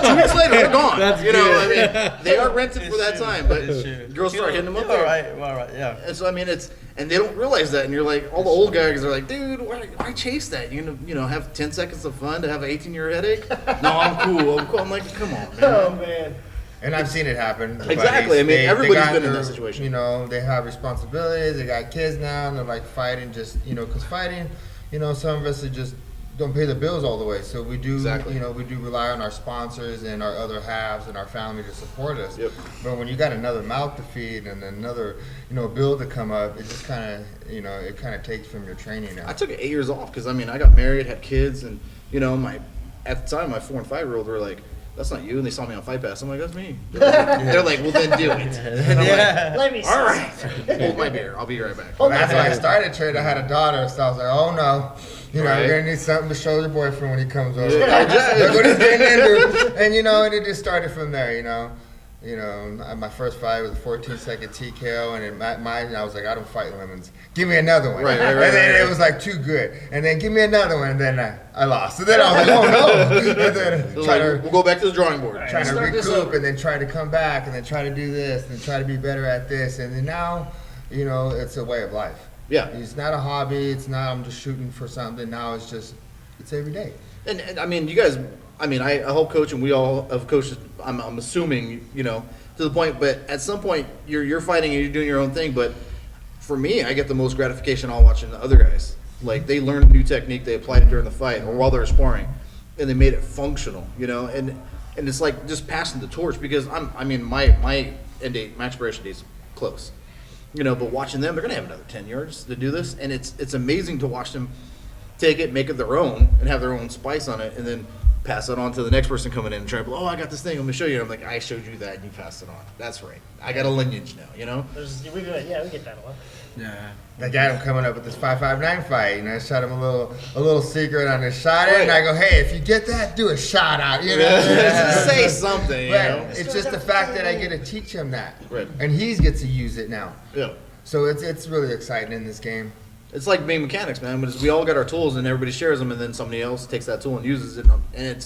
2 weeks later they're gone. That's I mean, they are rented for that time, but It's true. girls start hitting them up All there. right, yeah. And so I mean and they don't realize that, and you're like, all the old guys are like, dude, why chase that? You're gonna have 10 seconds of fun to have an 18-year headache? No, I'm cool. I'm like, come on, man. Oh man. And I've seen it happen. Exactly. I mean, everybody's been in that situation. They have responsibilities. They got kids now, and they're like fighting because fighting, some of us just don't pay the bills all the way. So we do, Exactly. We do rely on our sponsors and our other halves and our family to support us. Yep. But when you got another mouth to feed and another, bill to come up, it just kind of, it kind of takes from your training now. I took 8 years off because I got married, had kids, and at the time my 4 and 5-year-old were like, "That's not you," and they saw me on Fight Pass. I'm like, "That's me." They're like, "Well, then do it." And I'm like, Let me see. "All right, hold my beer. I'll be right back." Hold That's on. when I started training. I had a daughter, so I was like, "Oh no, Right. you're gonna need something to show your boyfriend when he comes over." Yeah. Look what he's getting into, and and it just started from there. My first fight was a 14-second TKO, and in mine, I was like, "I don't fight lemons. Give me another one." Right, and then it was like too good, and then give me another one, and then I lost. And then I was like, "Oh no!" And then We'll go back to the drawing board. trying to Start this recoup, over. and then try to come back, and then try to do this, and try to be better at this, and then now, it's a way of life. Yeah. It's not a hobby. It's not I'm just shooting for something. Now it's every day. And I mean, you guys, I help coach, and we all have coached. I'm assuming, to the point. But at some point, you're fighting and you're doing your own thing. But for me, I get the most gratification all watching the other guys. Like they learned a new technique, they applied it during the fight or while they were sparring, and they made it functional. And it's like just passing the torch because my end date, my expiration date's close. But watching them, they're gonna have another 10 years to do this, and it's amazing to watch them take it, make it their own, and have their own spice on it, and then pass it on to the next person coming in and try, "Oh, I got this thing, I'm gonna show you." And I'm like, "I showed you that, and you passed it on. That's right. I got a lineage now, We get that a lot. Yeah. That guy I'm coming up with this 559 fight, I shot him a little secret on his shot in, and I go, "Hey, if you get that, do a shot out." Say something, But it's just the fact that I get to teach him that, Right. and he gets to use it now. Yeah. So it's really exciting in this game. It's like being mechanics, man. But we all got our tools, and everybody shares them, and then somebody else takes that tool and uses it, and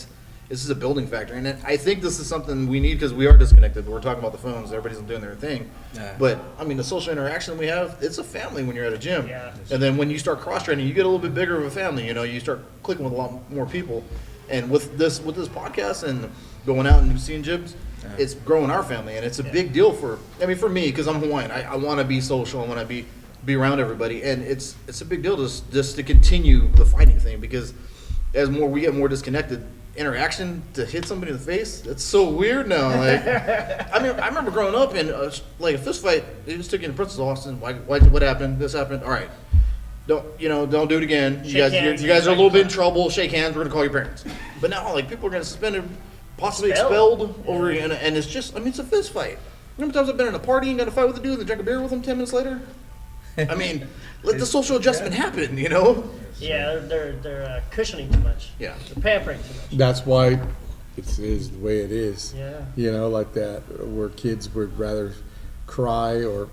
this is a building factor. And I think this is something we need because we are disconnected. But we're talking about the phones. Everybody's doing their thing. Yeah. But the social interaction we have, it's a family when you're at a gym. Yeah. And then when you start cross training, you get a little bit bigger of a family. You start clicking with a lot more people. And with this podcast and going out and seeing gyms, it's growing our family, and it's a big deal for me because I'm Hawaiian. I want to be social. I want to be around everybody, and it's a big deal just to continue the fighting thing because as we get more disconnected, interaction to hit somebody in the face, it's so weird now. Like, I remember growing up in a fist fight. They just took you to Princess Austin. What happened? This happened. All right, don't do it again. You Shake hands, guys are a little bit in trouble. Shake hands. We're gonna call your parents. But now, people are gonna suspend possibly expelled over, and it's just, I mean, it's a fist fight. How many times I've been in a party and got a fight with a dude and then drank a beer with him 10 minutes later? I mean, let the social adjustment happen, you know? Yeah, they're cushioning too much. Yeah. They're pampering too much. That's why it is the way it is. Yeah. You know, like that, where kids would rather cry or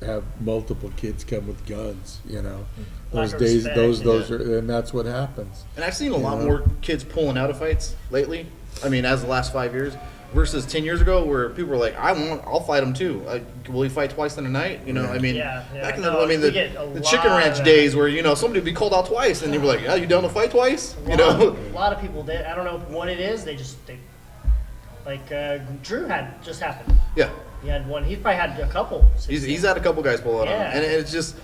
have multiple kids come with guns, you know. Lack Those of days, respect. those are, and that's what happens. And I've seen a lot Yeah. more kids pulling out of fights lately. I mean, as the last 5 years versus 10 years ago, where people were like, I'll fight him too. Will he fight twice in a night? You know, I mean, Yeah, yeah, back in no, we get a the chicken lot ranch of that. days where, you know, somebody would be called out twice and you'd be like, yeah, you down to fight twice? You know? A lot of people did. I don't know what it is. They like Drew had just happened. Yeah. He had one. He probably had a couple. He's had a couple guys pull out on him. Yeah. And it's just,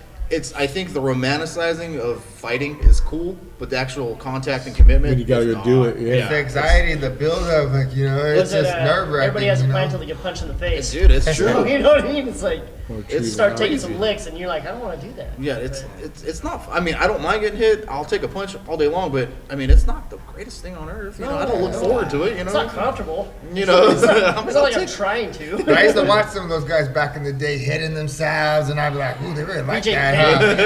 I think the romanticizing of fighting is cool, but the actual contact and commitment. When you gotta is go do not. it, yeah. The anxiety, the build-up, like, you know, it's just nerve-wracking. Everybody has a you plan know? until they get punched in the face. Dude, it's true. You know what I mean? It's like Or It's treat start them taking right. some licks, and you're like, I don't want to do that. Yeah, it's not. I mean, I don't mind getting hit. I'll take a punch all day long, but I mean, it's not the greatest thing on earth. You know, I don't look forward to it. You It's know, not comfortable. You know, It's not, I'm it's not like I'll I'm take- trying to. But I used to watch some of those guys back in the day hitting themselves, and I'd be like, ooh, they really like BJ that,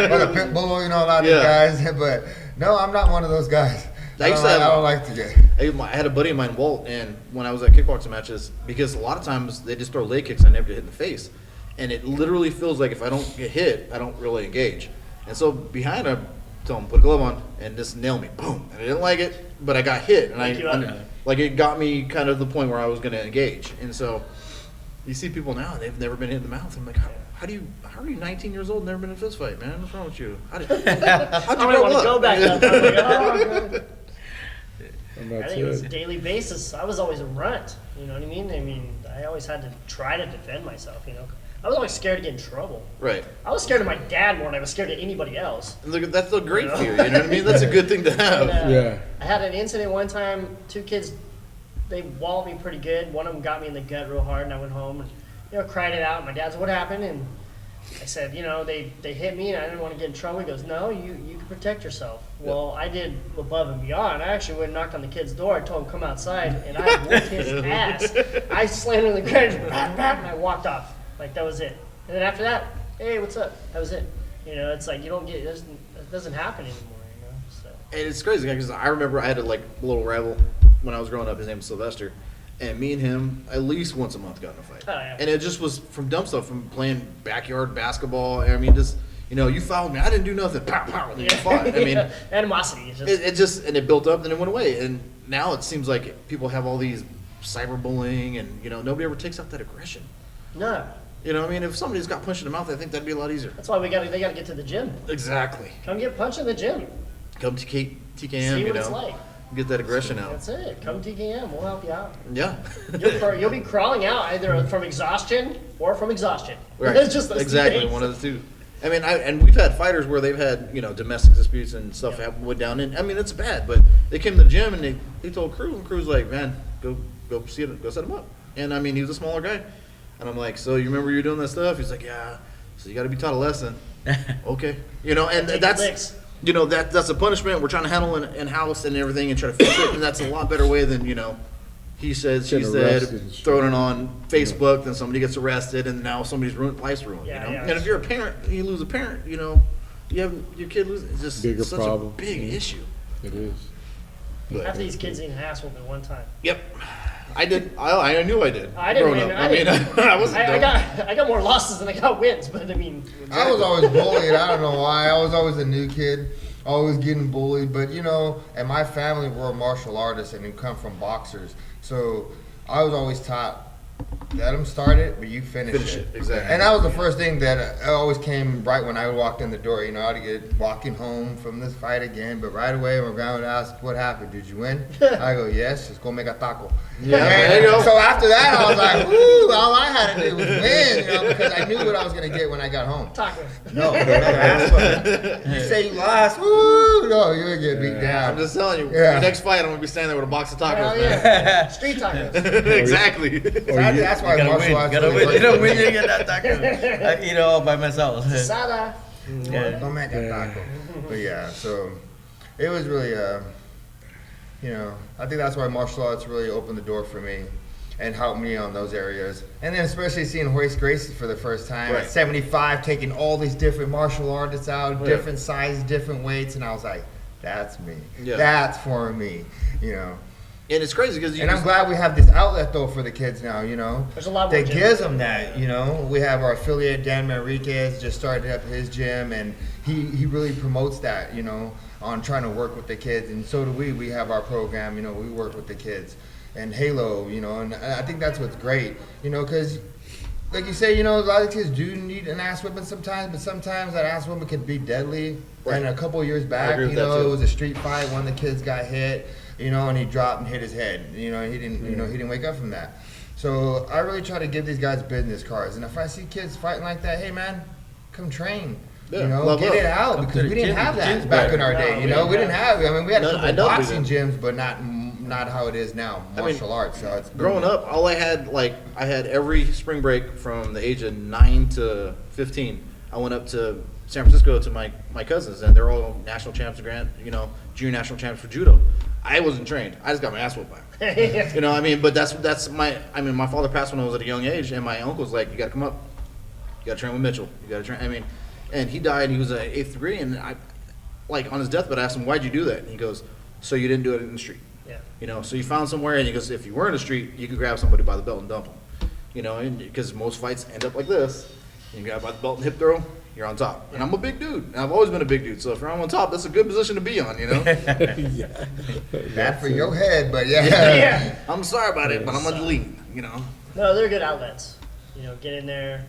huh? Or the pit bull, you know, a lot of these Yeah. guys. But no, I'm not one of those guys. I used to I have- don't like to get. I had a buddy of mine, Walt, and when I was at kickboxing matches, because a lot of times they just throw leg kicks, I never get hit in the face, and it literally feels like if I don't get hit, I don't really engage. And so behind him, tell him put a glove on and just nail me, boom. And I didn't like it, but I got hit, and like it got me kind of the point where I was going to engage. And so you see people now, they've never been hit in the mouth. I'm like, how are you 19 years old and never been in a fist fight, man? What's wrong with you? How'd you I don't grow want to up? go back that far. Like, oh, God. And I that's think it was a it. daily basis. I was always a runt. You know what I mean? I always had to try to defend myself. You know, I was always scared to get in trouble. Right. I was scared of my dad more than I was scared of anybody else. And look, that's a great fear, you know what I mean? That's a good thing to have. And, Yeah. I had an incident one time. Two kids, they walled me pretty good. One of them got me in the gut real hard, and I went home and cried it out. My dad said, "What happened?" And I said, they hit me, and I didn't want to get in trouble. He goes, "No, you can protect yourself." Well, I did above and beyond. I actually went and knocked on the kid's door. I told him come outside, and I whooped his ass. I slammed him in the ground, and I walked off. Like that was it. And then after that, hey, what's up? That was it. It's like you don't get it doesn't happen anymore. So. And it's crazy because I remember I had a little rival when I was growing up. His name was Sylvester, and me and him at least once a month got in a fight. Oh, yeah. And it just was from dumb stuff, from playing backyard basketball. I mean, just you fouled me. I didn't do nothing. Pow pow. And then you fought. I mean, animosity. Is just, it just and it built up, then it went away. And now it seems like people have all these cyberbullying, and nobody ever takes out that aggression. no. You know, what I mean, if somebody's got punched in the mouth, I think that'd be a lot easier. That's why they got to get to the gym. Exactly. Come get punched in the gym. Come to TKM, See what it's like. get that aggression out. That's it. Come TKM. We'll help you out. Yeah. You'll be crawling out either from exhaustion or from exhaustion. Right. It's just those two exactly things. one of the two. I mean, and we've had fighters where they've had domestic disputes and stuff went down. And I mean, it's bad, but they came to the gym and they told Cruz, and Cruz like, man, go see it, go set him up. And I mean, he was a smaller guy, and I'm like, so you remember you were doing that stuff? He's like, yeah. So you got to be taught a lesson. Okay, and Take that's licks. that's a punishment we're trying to handle in house and everything and try to fix it, and that's a lot better way than he said, she Get said, arrested and throwing it on Facebook, then somebody gets arrested, and now somebody's life's ruined. Yeah, yeah. And if you're a parent, you lose a parent. You have your kid lose. It's just Bigger such problem. a big issue. It is. But, After these kids eating ass whooping one time. yep, I did. I knew I did. I didn't growing win. up. I didn't. I wasn't. I dumb. got more losses than I got wins, but I mean. I was always bullied. I don't know why. I was always a new kid, always getting bullied. But and my family were martial artists and we come from boxers, so I was always taught, let them start it, but you finish it. Exactly. And that was the first thing that always came right when I walked in the door. I'd get walking home from this fight again, but right away my grandma would ask, what happened? Did you win? I go, yes, just go make a taco. Yeah, And there you go. so after that, I was like, woo, all I had to do was win, because I knew what I was going to get when I got home. Tacos. No, you say you lost, woo, no, you're going to get beat down. I'm just telling you. Yeah. The next fight, I'm gonna be standing there with a box of tacos. Hell Man. yeah. Street tacos. Exactly. That's why You gotta martial win. arts Gotta really win. You work. don't win, you get that taco. I eat it all by myself. Sada. Yeah. Don't make that taco. But yeah, so it was really, I think that's why martial arts really opened the door for me and helped me on those areas. And then especially seeing Royce Gracie for the first time Right. at 75, taking all these different martial artists out, Yeah. different sizes, different weights, and I was like, that's me. Yeah. That's for me, And it's crazy because And I'm glad we have this outlet though for the kids now, There's a lot more that gyms. gives them that, We have our affiliate Dan Manriquez just started up his gym, and he really promotes that, on trying to work with the kids, and so do we. We have our program, we work with the kids, and Halo, and I think that's what's great, because. Like you say, a lot of kids do need an ass whipping sometimes, but sometimes that ass whipping can be deadly. Right. And a couple of years back, agree with that, it too. was a street fight. One of the kids got hit, and he dropped and hit his head. He didn't, he didn't wake up from that. So I really try to give these guys business cards. And if I see kids fighting like that, hey man, come train. Yeah, love get up. it out, Come because to we the didn't gym. have that Gym's back better. in our day. We didn't have. We had a No, couple I know we boxing didn't. gyms, but not how it is now. Martial arts. So it's growing up, all I had every spring break from the age of 9 to 15. I went up to San Francisco to my cousins, and they're all national champs, junior national champs for judo. I wasn't trained. I just got my ass whooped by them. But that's my father passed when I was at a young age, and my uncle's like, you got to come up, you got to train with Mitchell, you got to train. And he died. He was in 8th degree, and I, on his deathbed, I asked him, why'd you do that? And he goes, so you didn't do it in the street. Yeah. So you found somewhere, and he goes, if you were in the street, you could grab somebody by the belt and dump them. And because most fights end up like this, you grab by the belt and hip throw, you're on top. And I'm a big dude, and I've always been a big dude. So if you're on top, that's a good position to be on. Yeah. bad for your head, but Yeah. I'm sorry about it, but I'm gonna delete. No, they're good outlets. Get in there.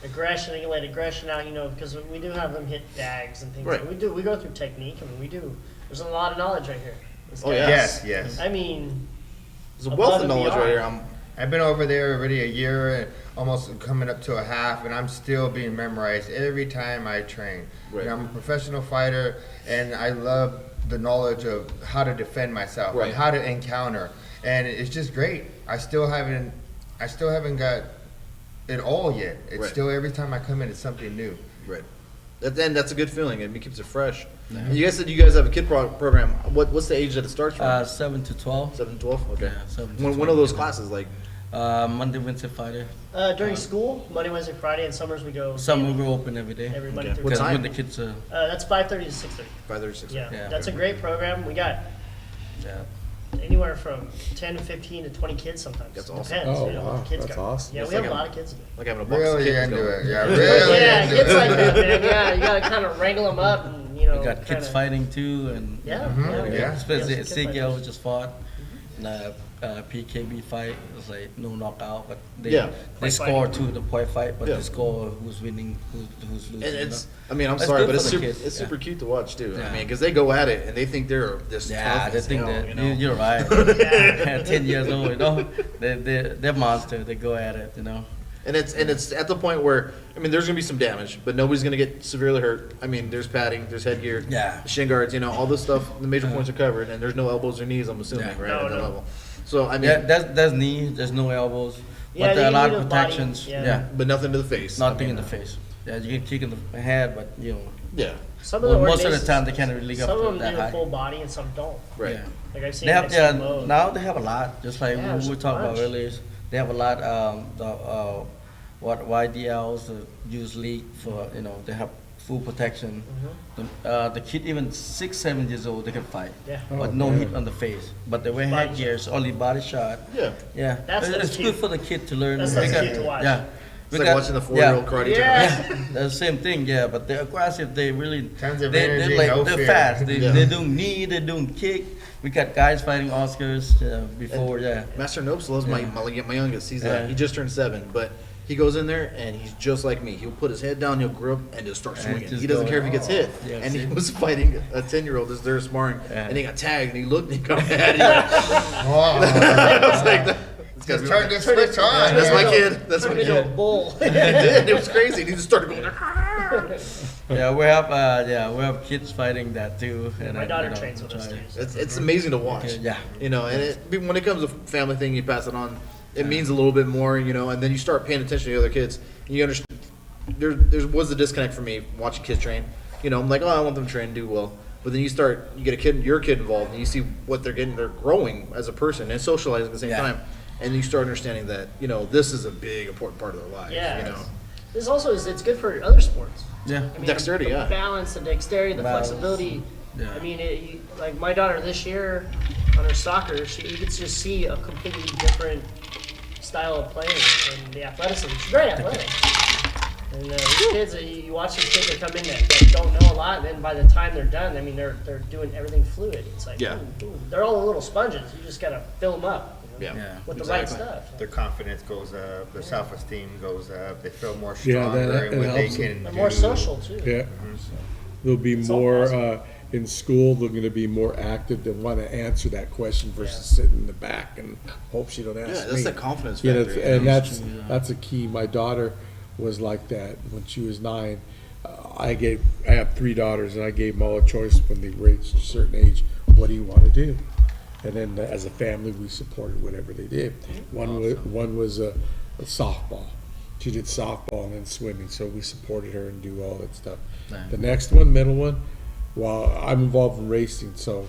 Aggression, they can let aggression out, because we do have them hit dags and things. Right. We go through technique. There's a lot of knowledge right here. This Oh, guy- yeah. Yes. I mean, There's a wealth Above of and knowledge right beyond. here. I've been over there already a year, and almost coming up to a half, and I'm still being memorized every time I train. Right. I'm a professional fighter, and I love the knowledge of how to defend myself Right. and how to encounter, and it's just great. I still haven't got it all yet. It's Right. still every time I come in, it's something new. Right. That's a good feeling. It keeps it fresh. You guys said you guys have a kid program. What's the age that it starts from? 7 to 12. 7, 12? Okay. Yeah, 7 to One 12, of those yeah. classes, Monday, Wednesday, Friday. during school, Monday, Wednesday, Friday, and summers we go. Summer daily, we're open every day. every Monday Okay. through What Because Thursday. time? when the kids are, That's 5:30 to 6:30. 5 or 6. Yeah, Yeah. that's a great program. We got anywhere from 10 to 15 to 20 kids sometimes. That's awesome. Depends, Oh, what wow, kids that's got. awesome. Yeah, It's we have like a a- lot of kids. Like having a box of Really kids into going. it. Yeah, really Yeah, into kids it. like that, man. Yeah, you gotta kind of wrangle them up, and we got kids kinda- fighting too, and Yeah, yeah. especially Yeah, at some kid CKO fighters. just fought in a PKB fight. It was like no knockout, but they Yeah. they Point scored fight. too the point fight, but Yeah. they score who's winning, who's losing. And you it's, know? I'm That's sorry, good but for it's the super, kids, it's yeah. super cute to watch too. Yeah. Because they go at it and they think they're this Yeah, tough they as think hell, that you're right. 10 years old, they're monster. They go at it, And it's at the point where there's gonna be some damage, but nobody's gonna get severely hurt. There's padding, there's headgear, Yeah. shin guards, all this stuff. The major points are covered, and there's no elbows or knees. I'm assuming, Yeah. right No, at that no. level. So There's knee, there's no elbows, Yeah, but there are a you lot need of a body, protections. yeah. Yeah, but nothing to the face. nothing in the face. Yeah, you can kick in the head, but Yeah, Some of the most of the ordinations- time they can't really Some go of them that do a high. full body and some don't. right. Yeah. Like I've seen They have extreme mode. now they have a lot, just like Yeah, we there's were a talking about bunch. earlier. They have a lot. What YDLs, use league for they have full protection. The kid even 6, 7 years old they can fight, Yeah. but Oh, no man. hit on the face. But they wear Body headgear, it's only body shot. Yeah. Yeah, That's it's cute. good for the kid to learn. That's We got- cute to watch. Yeah, It's like watching the 4-year-old karate tournament. Yeah. the same thing, yeah, but they're aggressive. They really, Tons of they're energy, like no they're fear. fast. Yeah. They're doing knee, they're doing kick. We got guys fighting Oscars before, yeah. Master Nopes loves my youngest. Yeah. He just turned 7, but he goes in there and he's just like me. He'll put his head down, he'll grip, and just start And swinging. just He doesn't go, care if he gets hit. Yeah, And he see? was fighting a 10-year-old as they're sparring, Yeah. and he got tagged, and he looked, and he got mad. He went, Oh, I was like, that's gotta just be turn my- this switch on. That's my man. kid. That's my Turned into a kid. bull. He did. It was crazy. And he just started going. Yeah, we have kids fighting that too. And My I, daughter trains with us try. too. It's amazing to watch. Okay, yeah. And when it comes to family thing, you pass it on. It means a little bit more, and then you start paying attention to the other kids. And you understand. There was a disconnect for me watching kids train. I'm like, oh, I want them to train and do well. But then you get your kid involved, and you see what they're growing as a person and socializing at the same time, and you start understanding that this is a big important part of their lives. Yeah. This also it's good for other sports. Yeah. I mean, Dexterity, the yeah. balance, the dexterity, the flexibility. Yeah. I mean, like my daughter this year on her soccer, you could just see a completely different style of playing and the athleticism. She's very athletic. And these kids, you watch these kids that come in that don't know a lot, and then by the time they're done, I mean, they're doing everything fluid. It's like, they're all little sponges. You just got to fill them up. With the right stuff. Their confidence goes up, their self-esteem goes up, they feel more Yeah, stronger that in what they helps can They're do. more social too. Yeah. There'll be It's all more, possible. in school, they're gonna be more active, they wanna answer that question versus sitting in the back and hope she don't ask me. Yeah, that's the confidence You know, factor. and that's a key. My daughter was like that when she was 9. I have 3 daughters, and I gave them all a choice when they reached a certain age. What do you want to do? And then as a family, we supported whatever they did. One was a softball. She did softball and then swimming, so we supported her and do all that stuff. Nice. The next one, middle one, well, I'm involved in racing, so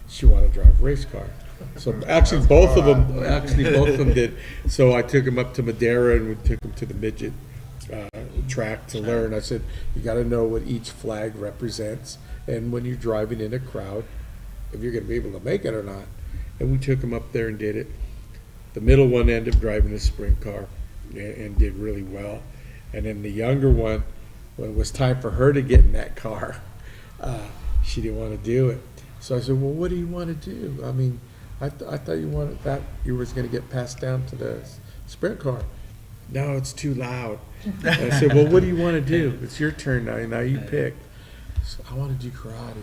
she wanted to drive a race car. So actually, both of them did. So I took them up to Madera, and we took them to the midget track to learn. I said, you got to know what each flag represents, and when you're driving in a crowd, if you're going to be able to make it or not. And we took them up there and did it. The middle one ended up driving a sprint car and did really well. And then the younger one, when it was time for her to get in that car, she didn't want to do it. So I said, well, what do you want to do? I mean, I thought you was going to get passed down to the sprint car. No, it's too loud. And I said, well, what do you want to do? It's your turn now. Now you pick. So I want to do karate.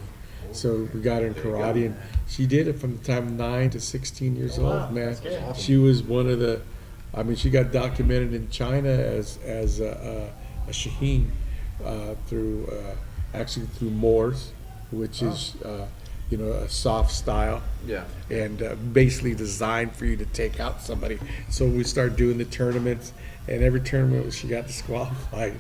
So we got her in karate, and she did it from the time of 9 to 16 years old, man. She was one of the, she got documented in China as a Shaheen through Moors, which is, a soft style. Yeah. And basically designed for you to take out somebody. So we started doing the tournaments, and every tournament she got disqualified.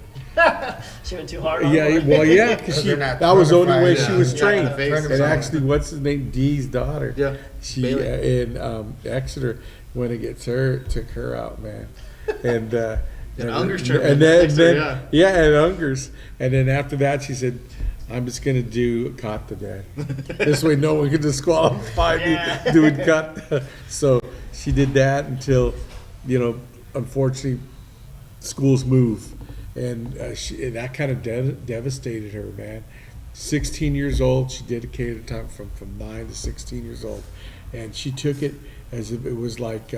She went too hard on Yeah, her. well, yeah, because that was the only way she was trained. Yeah. And actually, what's his name? Dee's daughter. Yeah. She in Exeter, when it gets her, took her out, man. And Unger's and then and Unger's, and then after that, she said, I'm just gonna do kata, Dad. This way, no one can disqualify me doing kata. So she did that until, unfortunately, schools move. And that kind of devastated her, man. 16 years old, she dedicated time from 9 to 16 years old. And she took it as if it was like,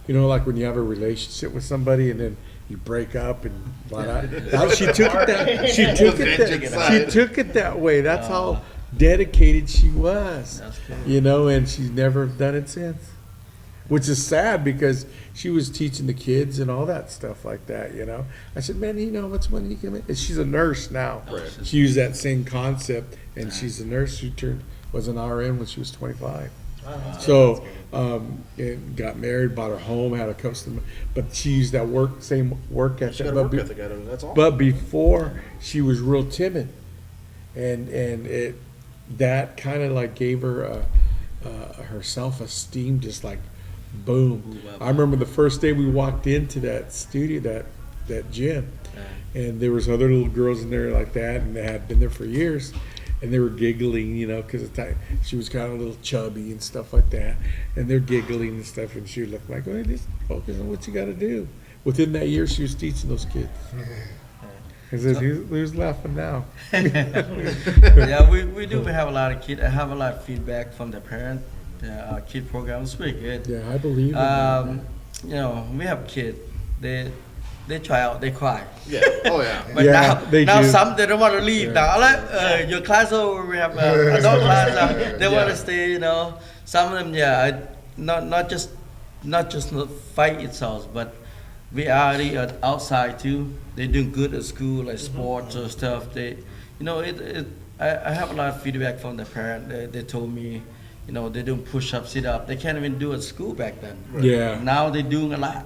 like when you have a relationship with somebody and then you break up and she took it that way. That's how dedicated she was. That's cool. And she's never done it since. Which is sad because she was teaching the kids and all that stuff like that, I said, man, what's when you come in? And she's a nurse now. Right. She used that same concept, and she's a nurse. She was an RN when she was 25. Wow. So, and got married, bought her home, had a custom, but she used that same work ethic. She got a work ethic out of it. That's awesome. But before, she was real timid, and that kind of like gave her her self-esteem just like boom. I remember the first day we walked into that studio, that gym, and there was other little girls in there like that, and they had been there for years, and they were giggling, because she was kind of a little chubby and stuff like that, and they're giggling and stuff, and she would look like, well, just focus on what you got to do. Within that year, she was teaching those kids. Who's laughing now? Yeah, we do have a lot of kids. I have a lot of feedback from the parents. Our kid program is pretty good. Yeah, I believe it. We have kids. They try out, they cry. Yeah. Oh yeah. But now do. Some they don't want to leave. Now, like your class over, we have adult class. They want to stay. Some of them, not just fight itself, but we are outside too. They're doing good at school, like sports or stuff. They, I have a lot of feedback from the parent. They told me, they're doing push-up, sit-up. They can't even do at school back then. Yeah. Now they're doing a lot.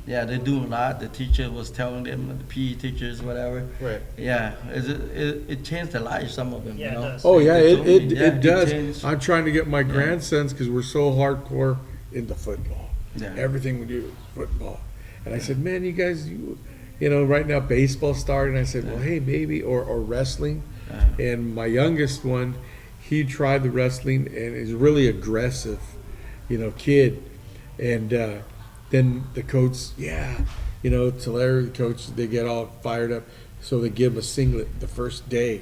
yeah, they do a lot. The teacher was telling them, the PE teachers, whatever. Right. Yeah, it changed their life. Some of them, Yeah, you it know. does. Oh, yeah, They told me, it yeah, does. changed. I'm trying to get my grandsons, because we're so hardcore into football. Yeah. Everything we do is football. And I said, man, you guys, you know, right now baseball started. And I said, well, hey, maybe, or wrestling. And my youngest one, he tried the wrestling and is really aggressive, you know, kid. And then the coach, you know, Tulare, the coach, they get all fired up. So they give him a singlet the first day.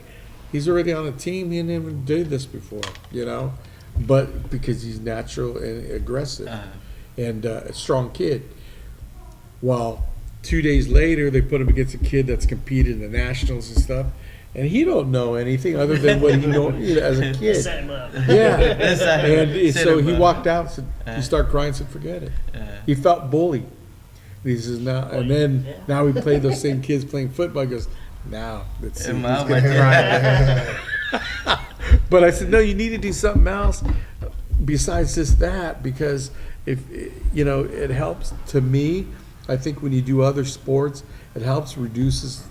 He's already on a team. He never did this before, you know, but because he's natural and aggressive and a strong kid. Well, 2 days later, they put him against a kid that's competed in the nationals and stuff. And he don't know anything other than what he knows as a kid. Set him up. Yeah. And Set so him he up. walked out, said, he started crying, said, forget it. He felt bullied. He says, now, and then now we play those same kids playing football. He goes, now, let's see. And who's my- gonna cry." But I said, no, you need to do something else besides just that, because if, you know, it helps to me. I think when you do other sports, it helps reduces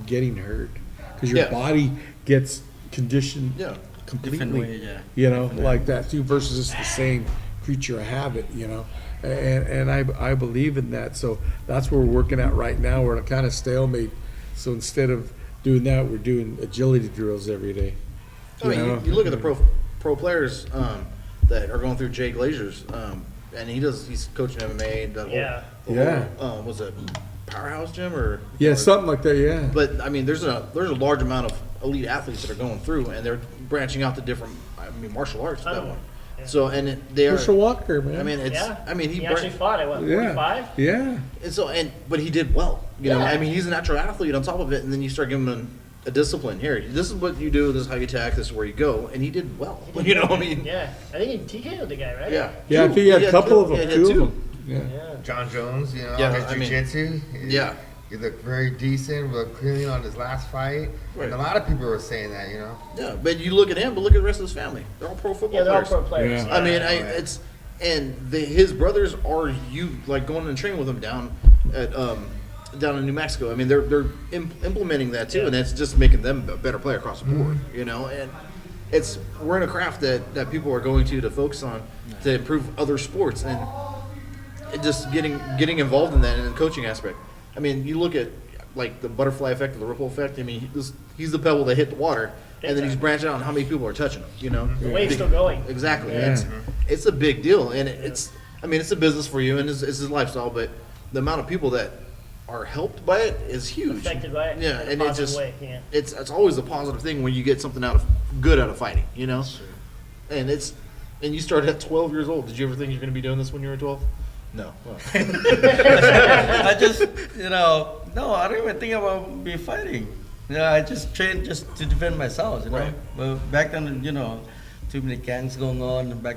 getting hurt because your Yeah. body gets conditioned Yeah. completely. Different way, yeah. You know, like that too, versus just the same creature of habit, you know. And I believe in that. So that's where we're working at right now. We're in a kind of stalemate. So instead of doing that, we're doing agility drills every day. I mean, know? you look at the pro players that are going through Jay Glazer's, and he's coaching MMA. The Yeah. was it Powerhouse Gym or? Yeah, or- something like that, yeah. But I mean, there's a large amount of elite athletes that are going through, and they're branching out to different, martial arts. I That know. one. Yeah. So they are. Herschel Walker, man. I mean, it's. Yeah. I mean, He actually fought at what, yeah. 45? Yeah. And so, but he did well. You know, Yeah. I mean, he's a natural athlete on top of it, and then you start giving him a discipline. Here, this is what you do. This is how you attack. This is where you go, and he did well. You know, what I mean, Yeah. I think he TKO'd the guy, right? yeah, Yeah, I think he had a couple of them, Yeah, he had two of two. them. Yeah. Yeah. John Jones, you know, Yeah, his I mean, jiu-jitsu. yeah. He looked very decent, looked clean on his last fight. Right. And a lot of people were saying that, you know. Yeah, but you look at him, but look at the rest of his family. They're all pro football Yeah, they're all players. pro players. Yeah. I mean, Right. it's and his brothers are like going and training with him down at down in New Mexico. I mean, they're implementing that too, Yeah. and it's just making them a better player across the board. You know, and we're in a craft that people are going to focus on to improve other sports and just getting involved in that in the coaching aspect. I mean, you look at like the butterfly effect or the ripple effect. I mean, he's the pebble that hit the water, and then he's branching out on how many people are touching him. You know, The wave's still going. Exactly. Yeah. It's a big deal, and it's a business for you, and it's his lifestyle. But the amount of people that are helped by it is huge. Affected by it Yeah, in a and it positive just way, yeah. it's always a positive thing when you get something good out of fighting. You know, and you started at 12 years old. Did you ever think you're going to be doing this when you were 12? No. Well, I just, no, I don't even think about be fighting. Yeah, I just trained just to defend myself, you know. Right. But back then, too many gangs going on. Back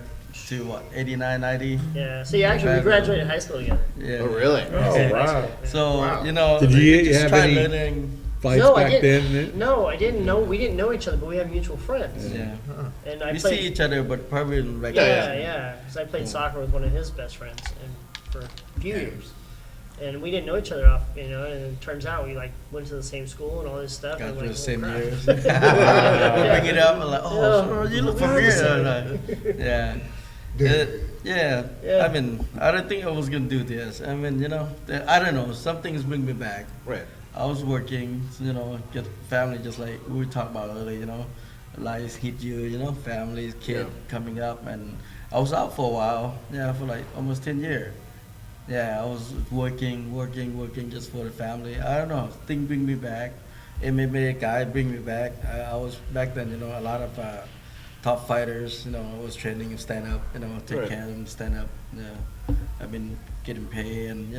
to what, 89, 90. Yeah. See, actually, we graduated high school together. Yeah. oh, really? Oh, wow. So Wow. Did you just have try any- learning. Fights No, I back didn't. then. No, I didn't know. We didn't know each other, but we have mutual friends. Yeah. And I We played. see each other, but probably in like Yeah. Because I played soccer with one of his best friends, and for a few years, and we didn't know each other off, And it turns out we like went to the same school and all this stuff. got and through like, the same crap. years. We'll bring it up and like, oh, Yeah. sure, you look We're the familiar. same. Yeah. Yeah. Yeah. I mean, I don't think I was gonna do this. I mean, I don't know. Some things bring me back. Right. I was working, get family, just like we were talking about earlier. Life hit you. Family, kid coming up, and I was out for a while. Yeah, for like almost 10 years. Yeah, I was working just for the family. I don't know. Thing bring me back. MMA guy bring me back. I was back then. A lot of top fighters. I was training and stand up. Take Right. care of them, stand up. Yeah, I've been getting paid, and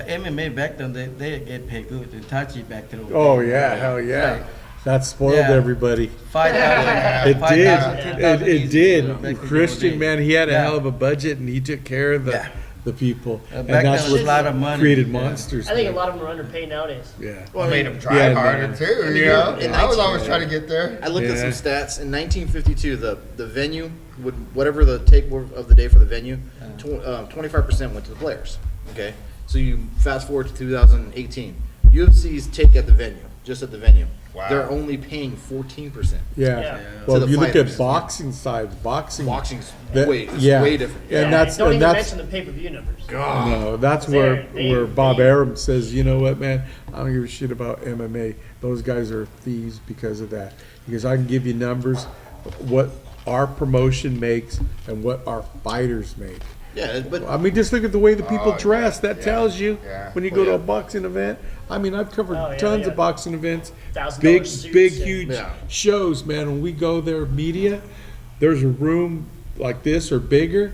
MMA back then they get paid good. And Tachi back then. Oh, yeah, hell yeah. Right. That spoiled Yeah. everybody. 5,000. It 5,000, did. 10,000 It easy, did. back in the Christian, day. man, he had a Yeah. hell of a budget, and he took care of the people. And back that's then it was what a lot of money. created Yeah. monsters. I think a man. lot of them are underpaid nowadays. Yeah. Well, I made him try Yeah, harder man. too, And you you're- know. in I was 19 always trying to get there. I looked at Yeah. some stats. In 1952, the venue whatever the take of the day for the venue, 25% went to the players. Okay, So you fast forward to 2018. UFC's take at the venue, just at the venue. Wow. They're only paying 14%. Yeah. Yeah. Well, To if the you look fighters. at boxing side, boxing's It's way different. Yeah, And that's don't and even that's mention the pay-per-view numbers. no, that's They're- where Bob Arum says, you know what, man, I don't give a shit about MMA. Those guys are thieves because of that. Because I can give you numbers, what our promotion makes and what our fighters make. Yeah, but I mean, just look at the way the people Oh, dress. That yeah, tells you yeah. when you Well, go to yeah. a boxing event. I mean, I've covered Oh, yeah, tons yeah. of boxing events, $1,000 big, suits big, and- huge Yeah. shows, man. When we go there, media, there's a room like this or bigger,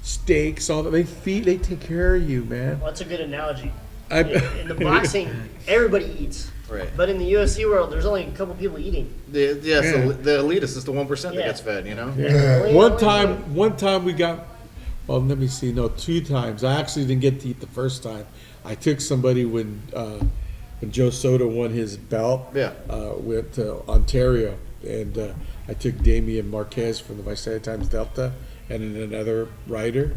steaks, all that. They take care of you, man. Well, that's a good analogy. I- In the boxing, everybody eats. Right. But in the UFC world, there's only a couple people eating. the elitist is the 1% that Yeah. gets fed, you know? Only- One only- time we got, well, let me see, no, 2 times. I actually didn't get to eat the first time. I took somebody when Joe Soto won his belt. Yeah. Went to Ontario, and I took Damian Marquez from the Visalia Times Delta, and then another writer,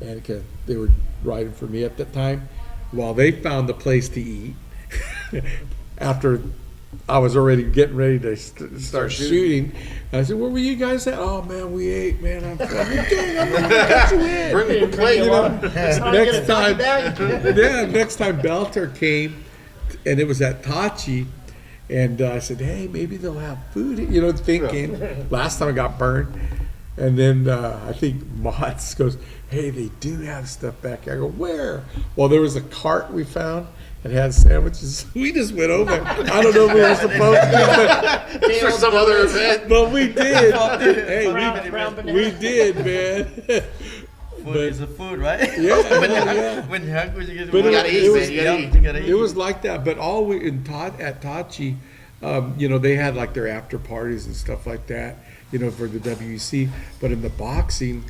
and they were writing for me at that time. While they found a place to eat, after I was already getting ready to start shooting, I said, "Where were you guys at?" "Oh man, we ate, man. I'm gonna cut you in." Bring me a plate, You know, It's hard to get a next time, bag. yeah, next time Belter came, and it was at Tachi, and I said, "Hey, maybe they'll have food," you know, thinking. Last time I got burned, and then I think Mott's goes, "Hey, they do have stuff back here." I go, "Where?" Well, there was a cart we found. It had sandwiches. We just went over. I don't know if we were supposed to, For some other event. but we did. Hey, Brown banana. we did, man. Food is a food, right? Yeah, when, yeah, you're, yeah. when you're hungry, you get But You it gotta eat, was- man. You gotta eat. You gotta eat. It was like that, but all we at Tachi, you know, they had like their after parties and stuff like that, you know, for the WEC. But in the boxing,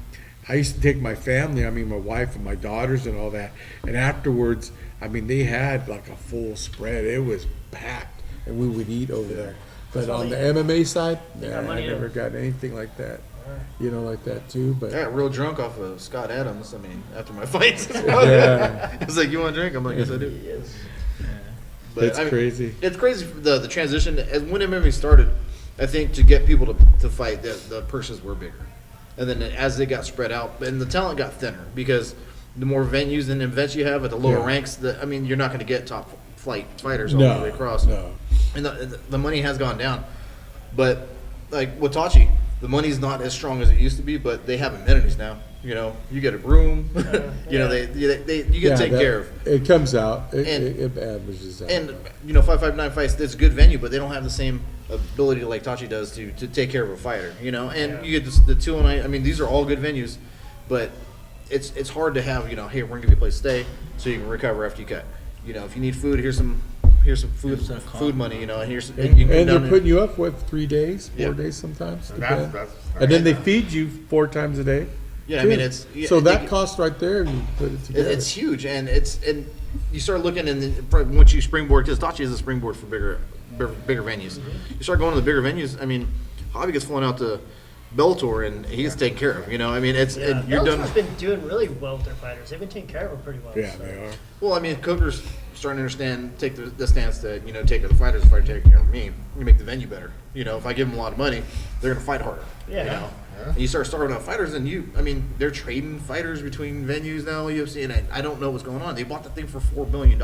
I used to take my family, I mean, my wife and my daughters and all that, and afterwards, I mean, they had like a full spread. It was packed, and we would eat over there. But on the MMA side, got nah, I money never to- got anything like that. You know, like that too. But I got real drunk off of Scott Adams. I mean, after my fights. yeah, He's like, "You want a drink?" I'm like, "Yes, I do." Yes. But, it's I mean, crazy. It's crazy the transition. And when MMA started, I think to get people to fight, the purses were bigger, and then as they got spread out, and the talent got thinner because the more venues and events you have at the lower Yeah. ranks, I mean, you're not going to get top flight fighters all the way across. No. And the money has gone down, but like Watachi, the money's not as strong as it used to be, but they have amenities now. You know, you get a room. You know, you get taken care of. It comes out. It And- averages out. And you know, 559 fights. It's a good venue, but they don't have the same ability like Tachi does to take care of a fighter. You know, and you get the 209. I mean, these are all good venues, but it's hard to have. You know, hey, we're gonna give you a place to stay so you can recover after you cut. You know, if you need food, here's some food money. You know, and here's And, you can and go they're down putting you up with 3 days, 4 Yeah. days sometimes. That's depend. And then they feed you 4 times a day. Yeah, I too. mean, it's so that they- cost right there. You put it together. It's huge, and you start looking, and once you springboard, because Tachi is a springboard for bigger venues. You start going to the bigger venues. I mean, Hobby gets flown out to Bellator, and he's taken care of. You know, I mean, and you're Bellator's done. been doing really well with their fighters. They've been taking care of them pretty well. yeah, so. they are. Well, I mean, Coker's starting to understand, take the stance that take care of the fighters. If I take care of me, you make the venue better. You know, if I give them a lot of money, they're gonna fight harder. Yeah. You know? And you start starting out fighters, and they're trading fighters between venues now, UFC, and I don't know what's going on. They bought the thing for $4 billion.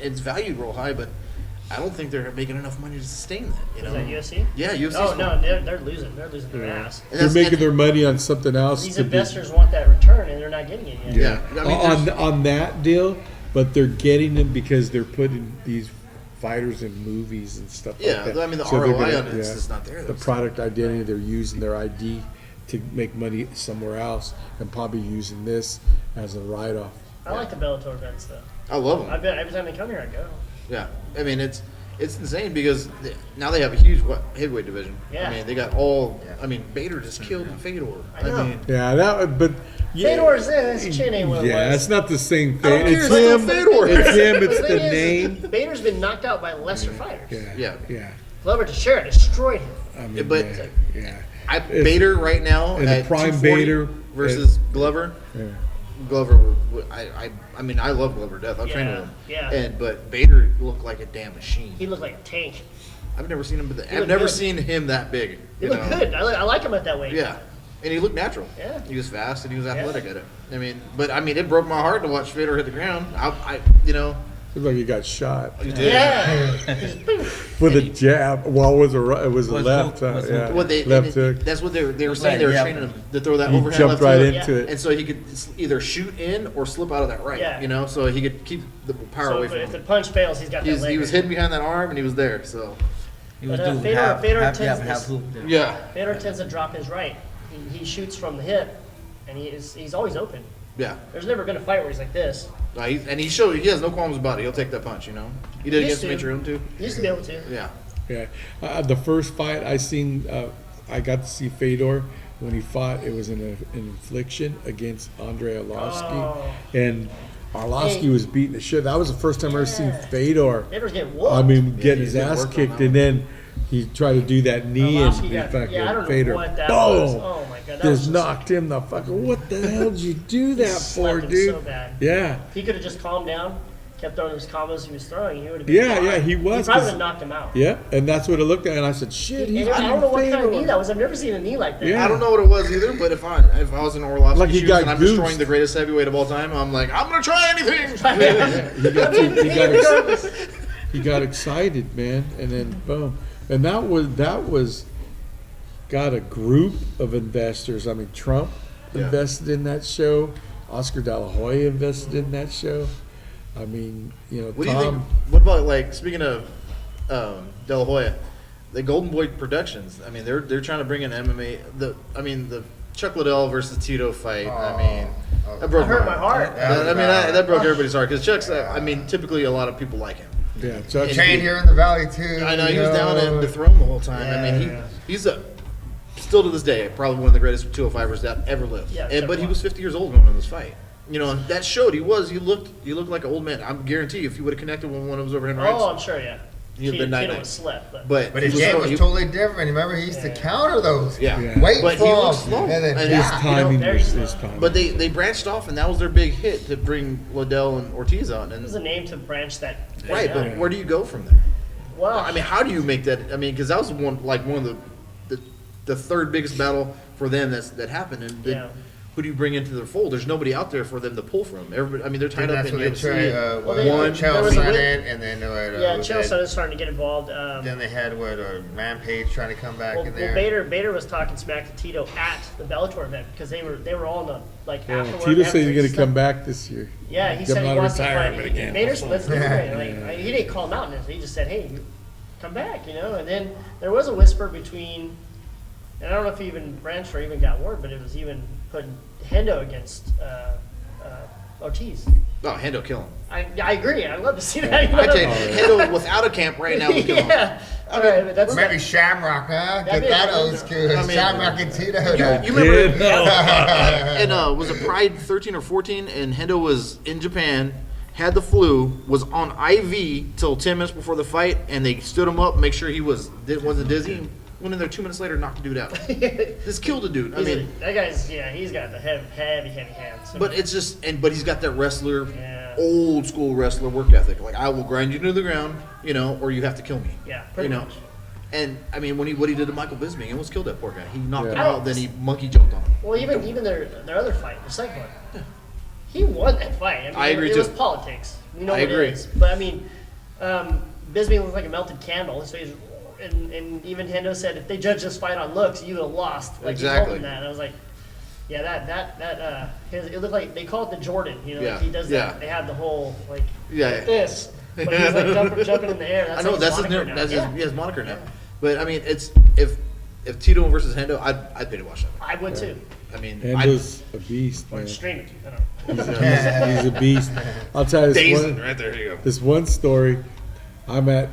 It's valued real high, but I don't think they're making enough money to sustain that. You know? Is that UFC? Yeah, UFC. Oh no, they're losing. They're losing their ass. And They're that's- making and- their money on something else. These to be- investors want that return, and they're not getting it yet. Yeah, I mean, on there's- on that deal, but they're getting them because they're putting these fighters in movies and stuff Yeah, like that. I mean, the they're ROI on it's just not there. The product identity, they're using their ID to make money somewhere else, and probably using this as a write-off. I like the Bellator events though. I love them. I bet every time they come here, I go. Yeah, I mean it's insane because now they have a huge heavyweight division. Yeah. I mean they got all. I mean Bader just killed Fedor. I know. mean, Yeah, but yeah, Fedor's in. His chin ain't what it yeah, was. it's not the same I don't thing. care, It's it's still him. Fedor. It's him. It's The the thing is, name. Bader's been knocked out by lesser fighters. Yeah, Yeah. yeah. Glover Teixeira destroyed him. I mean, But- yeah. Bader right now And the at prime 240 Bader versus Glover. Yeah. Glover, I mean, I love Glover to death. I've trained with him. Yeah. But Bader looked like a damn machine. He looked like a tank. I've never seen him. He I've looked never good. seen him that big. He looked good. I like him at that weight. Yeah, and he looked natural. Yeah. He was fast and he was athletic at it. I mean, it broke my heart to watch Vader hit the ground. You know, Looked like he got shot he did. Yeah. with a jab. Well, it was a Was left. hook, was Yeah, hook. Well, left hook. That's what they were saying. They were Yeah. training him to throw that He overhand jumped left right hook, into it. and so he could either shoot in or slip out of that right. Yeah. You know, so he could keep the power So away if, from if the him. punch fails, he's got that leg. He was hidden behind that arm, and he was there. So He was But, doing Fedor- half Fedor jab, tends half this- hook. yeah, Fedor tends to drop his right. He shoots from the hip, and he's always open. yeah. There's never been a fight where he's like this. He has no qualms about it. He'll take that punch. You know, he did it Used against to. Demetriou too. He used to be able to. Yeah. Yeah, the first fight I seen, I got to see Fedor when he fought. It was an infliction against Andre Arlovsky, Oh. and Arlovsky Hey. was beating the shit. That was the first time I ever seen Yeah. Fedor. Fedor's getting whooped. I mean, Yeah, getting he's his getting ass worked on kicked, that and then he tried to do that knee, and Arlovsky he got- fucking yeah, I don't know Fedor, what that was. boom, Oh my god, that was just just knocked him the fucking. What the hell did you do that for, slapped him dude? so bad. Yeah. He could have just calmed down, kept throwing those combos he was throwing. He would have been Yeah, fine. yeah, he was, He probably 'cause- would have knocked him out. Yeah, and that's what it looked like, and I said, "Shit, he's And I don't know what kind of Fedor. knee that was. I've never seen a knee like that. Yeah. I don't know what it was either, but if I was in Orlovsky's Like he shoes got and I'm goosed. destroying the greatest heavyweight of all time, I'm like, I'm gonna try anything. He got excited, man, and then boom, and that was got a group of investors. I mean, Trump Yeah. invested in that show. Oscar De La Hoya invested in that show. I mean, you know, What do you think? Tom. What about, like, speaking of De La Hoya, the Golden Boy Productions? I mean, they're trying to bring in MMA. The Chuck Liddell versus Tito fight. I mean, that broke It hurt my heart. that broke everybody's heart because Chuck's. I mean, typically a lot of people like him. Yeah, Chuck. Trained here in the valley too. I know you he was down in know. the throne the whole time. I mean, Yeah. he's still to this day probably one of the greatest 205ers that ever lived. Yeah, But he sure. was 50 years old going into this fight. You know, and that showed he looked like an old man. I guarantee you, if you would have connected when one of those overhand rights, Oh, I'm sure, yeah. He'd been night-night. was slept, but But he his game was he- totally different. Remember, he used to Yeah. counter those. Yeah. Yeah. Wait But for he him, looked slow. and then And His yeah, timing very was slow. his timing. But they branched off, and that was their big hit to bring Liddell and Ortiz out. it was a And name to branch that. right, yeah. but where do you go from there? Well, I mean, how do you make that? I mean, because that was one of the third biggest battle for them that happened. And then Yeah. who do you bring into their fold? There's nobody out there for them to pull from. Everybody, I mean, they're tied And up that's in when they UFC. tried. Well, they- One, there Chael was a Sonnen, and then yeah, Chael Sonnen's starting to get involved. Then they had Rampage trying to come back in there. Bader was talking smack to Tito at the Bellator event because they were all in the Yeah, afterward. Tito said he's after going to stuff. come back this year. Yeah, he Come said he out of wants to retirement fight. again. Bader's let's do Yeah. it. Like, he didn't call him out in this. He just said, "Hey, come back," you know. And then there was a whisper between, and I don't know if he even branched or even got word, but it was even putting Hendo against Ortiz. Oh, Hendo kill him. I agree. I love to see that. You know? I tell you, Hendo without a camp right now would kill him. yeah. All right, but that's Maybe Shamrock, huh? That'd Get be that a- old school. I mean- Shamrock and Tito. You remember? Yeah. And was it Pride 13 or 14? And Hendo was in Japan, had the flu, was on IV till 10 minutes before the fight, and they stood him up, make sure he wasn't dizzy. Went in there 2 minutes later, knocked the dude out. This killed the dude. I mean, that guy's he's got the heavy hands. but it's just, but he's got that wrestler, Yeah. old school wrestler work ethic. Like, I will grind you to the ground, you know, or you have to kill me. Yeah, pretty you know. much. And I mean, what he did to Michael Bisping, he almost killed that poor guy. He knocked him Yeah. out, then he monkey jumped on him. Well, even their other fight, the second one, he won that fight. I mean, I agree, it was too. politics. You know I what agree. it is. But I mean, Bisping looked like a melted candle. So he's, and even Hendo said if they judged this fight on looks, you would have lost. Like, he told Exactly. him that. And I was like, yeah, it looked like they call it the Jordan. You know, Yeah, like he does yeah. that. They have the whole like Yeah. this, but he's like jumping in the air. That's I know like that's his moniker new, now. that's Yeah. his moniker now. But I mean, it's if Tito versus Hendo, I'd pay to watch that. I would too. I mean, Hendo's a beast, Or man. stream it. I don't know. He's a beast. I'll tell you this Dazing, one, right there. You go. this one story. I'm at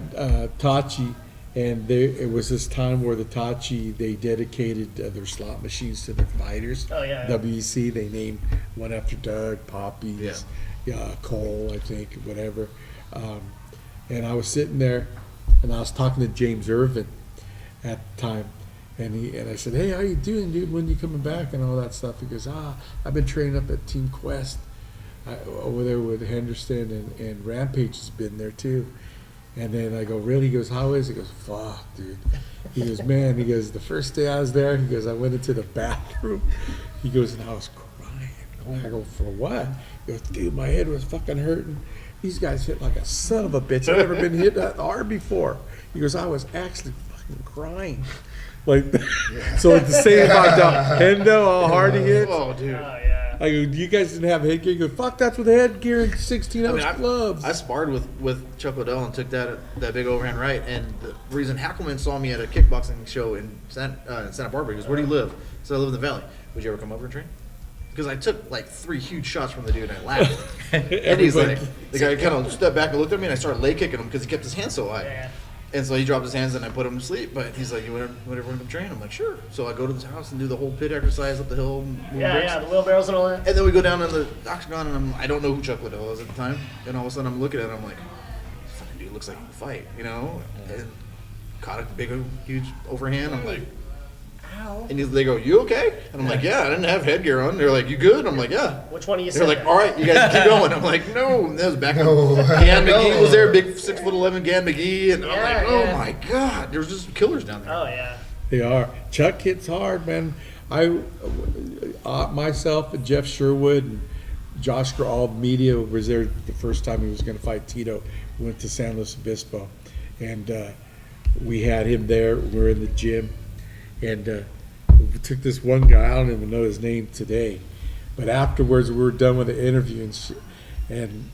Tachi, and it was this time where the Tachi, they dedicated their slot machines to their fighters. Oh, yeah. WEC, they named one after Doug, Poppies, Cole, I think, whatever. And I was sitting there, and I was talking to James Irvin at the time, And I said, hey, how you doing, dude? When you coming back and all that stuff? He goes, I've been training up at Team Quest over there with Henderson, and Rampage has been there too. And then I go, really? He goes, how is it? He goes, fuck, dude. He goes, man, he goes, the first day I was there, he goes, I went into the bathroom. He goes, and I was crying. I go, for what? He goes, dude, my head was fucking hurting. These guys hit like a son of a bitch. I've never been hit that hard before. He goes, I was actually fucking crying. Like, so to say about Hendo, how hard he hit. Oh, dude. Oh yeah. I go, you guys didn't have headgear? He goes, fuck, that's with headgear and 16-ounce gloves. I sparred with Chuck Liddell and took that big overhand right. And the reason Hackelman saw me at a kickboxing show in Santa Barbara, he goes, where do you live? So I live in the Valley. Would you ever come over and train? Because I took like 3 huge shots from the dude and I laughed. And he's like, the guy kind of stepped back and looked at me and I started leg kicking him because he kept his hands so high. Yeah. And so he dropped his hands and I put him to sleep. But he's like, you want everyone to train? I'm like, sure. So I go to his house and do the whole pit exercise up the hill. Yeah, the wheelbarrows and all that. And then we go down in the octagon and I don't know who Chuck Liddell was at the time. And all of a sudden I'm looking at him, I'm like, this fucking dude looks like he can fight, you know? And caught a big, huge overhand. I'm like, ow. And they go, you okay? And I'm like, yeah, I didn't have headgear on. They're like, you good? I'm like, yeah. Which one of you They're said like, that? all right, you guys keep going. I'm like, no. And that was back when Gan McGee was there, big 6'11" Gan McGee. And I'm like, oh my God. There's just killers down there. Oh yeah. They are. Chuck hits hard, man. Myself and Jeff Sherwood and Josh Graal Media was there the first time he was going to fight Tito. We went to San Luis Obispo, and we had him there. We were in the gym, and we took this one guy. I don't even know his name today, but afterwards we were done with the interview, and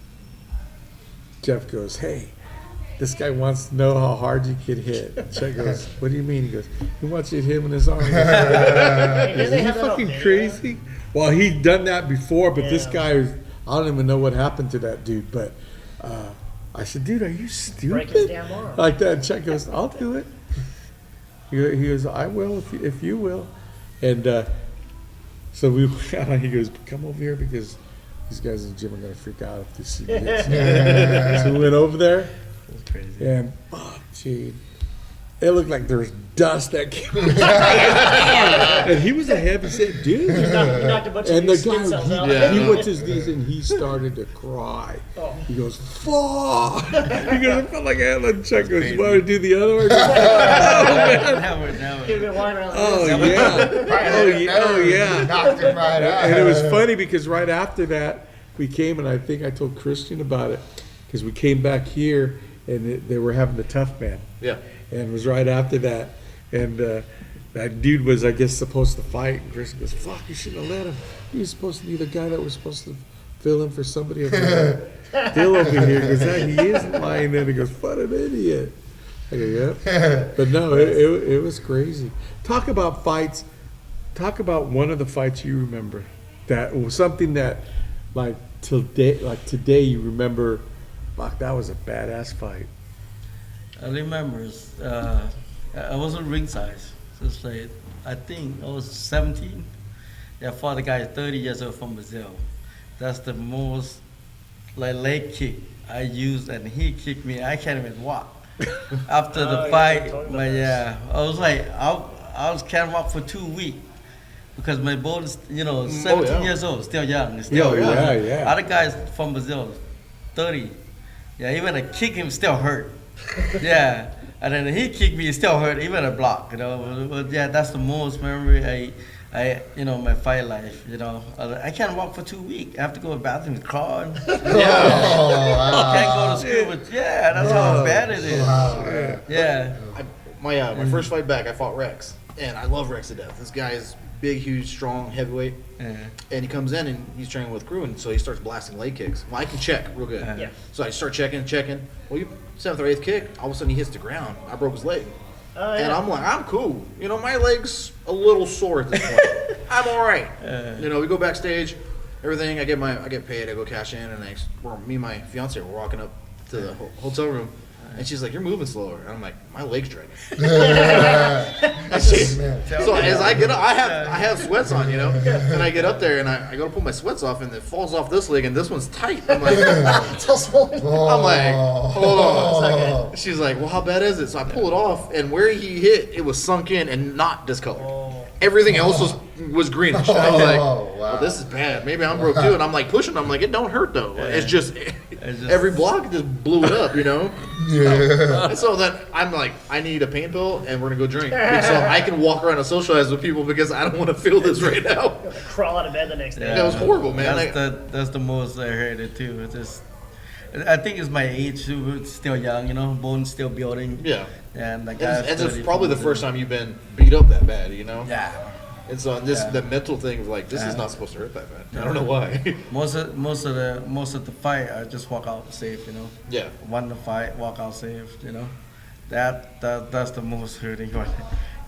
Jeff goes, "Hey, this guy wants to know how hard you could hit." And Chuck goes, "What do you mean?" He goes, "He wants you to hit him in his arm." Hey, Is they he have that on fucking video? crazy? Well, he'd done that before, but this Yeah. guy, I don't even know what happened to that dude. But I said, "Dude, are you Break his stupid?" damn arm. Like that. And Chuck goes, "I'll do it." He goes, "I will if you will." And so he goes, "Come over here because these guys in the gym are gonna freak out if they see me." So we went over there. That's crazy. And fuck, dude, it looked like there was dust that came out. And he was a heavy set dude. You knocked a bunch of And the these skin cells guy, out. he went to his knees and he started to cry. Oh. He goes, fuck. He goes, I felt like I had to check. Goes, you want to do the other one? I go, oh, man. Never. He'd been lying around Oh, like this. yeah. Oh, yeah. Knocked him right out. And it was funny because right after that, we came and I think I told Christian about it because we came back here and they were having the tough man. Yeah. And it was right after that. And that dude was, I guess, supposed to fight. And Chris goes, fuck, you shouldn't have let him. He was supposed to be the guy that was supposed to fill in for somebody. Still over here. Because he is lying there. He goes, what an idiot. I go, yeah. But no, it was crazy. Talk about fights. Talk about one of the fights you remember. That was something that, today you remember, fuck, that was a badass fight. I remember, I was on ringside. So it's like, I think I was 17. Yeah, I fought a guy 30 years old from Brazil. That's the most leg kick I used, and he kicked me. I can't even walk. After the fight, I was like, I can't walk for 2 weeks because my bone is, 17 years old, still young. Still young. Yeah. Other guys from Brazil, 30. Yeah, even a kick him still hurt. Yeah, and then he kicked me, it still hurt, even a block, But yeah, that's the most memory I my fight life, I can't walk for 2 weeks. I have to go to the bathroom and crawl. And, I can't go to school, but that's how bad it is. Wow. Yeah. My first fight back, I fought Rex, and I love Rex to death. This guy is big, huge, strong, heavyweight, and he comes in and he's training with crew, and so he starts blasting leg kicks. Well, I can check real good. Yeah. So I start checking. Well, you 7th or 8th kick, all of a sudden he hits the ground. I broke his leg. And I'm like, I'm cool. My leg's a little sore at this point. I'm all right. We go backstage, everything. I get paid. I go cash in, and me and my fiance were walking up to the hotel room, and she's like, "You're moving slower." And I'm like, "My leg's dragging." So as I get up, I have sweats on, and I get up there and I go to pull my sweats off, and it falls off this leg, and this one's tight. I'm like, It's all swollen. hold on. she's like, well, how bad is it? So I pull it off, and where he hit, it was sunk in and not discolored. Oh. Everything else was greenish. I was like, Oh, wow. well, this is bad. Maybe I'm broke too. And I'm like pushing. I'm like, it don't hurt though. It's just every block just blew it up, you know. Yeah. And so then I'm like, I need a pain pill, and we're gonna go drink, so I can walk around and socialize with people because I don't want to feel this right now. Crawl out of bed the next day. That was horrible, man. That's the most I heard it too. It's just, I think it's my age too. It's still young, you know, bones still building. Yeah. And like It's probably the first time you've been beat up that bad, you know. Yeah. And so the mental thing of like, this is not supposed to hurt that bad. I don't know why. Most of the fight, I just walk out safe, you know. Yeah. Won the fight, walk out safe, you know. That's the most hurting one.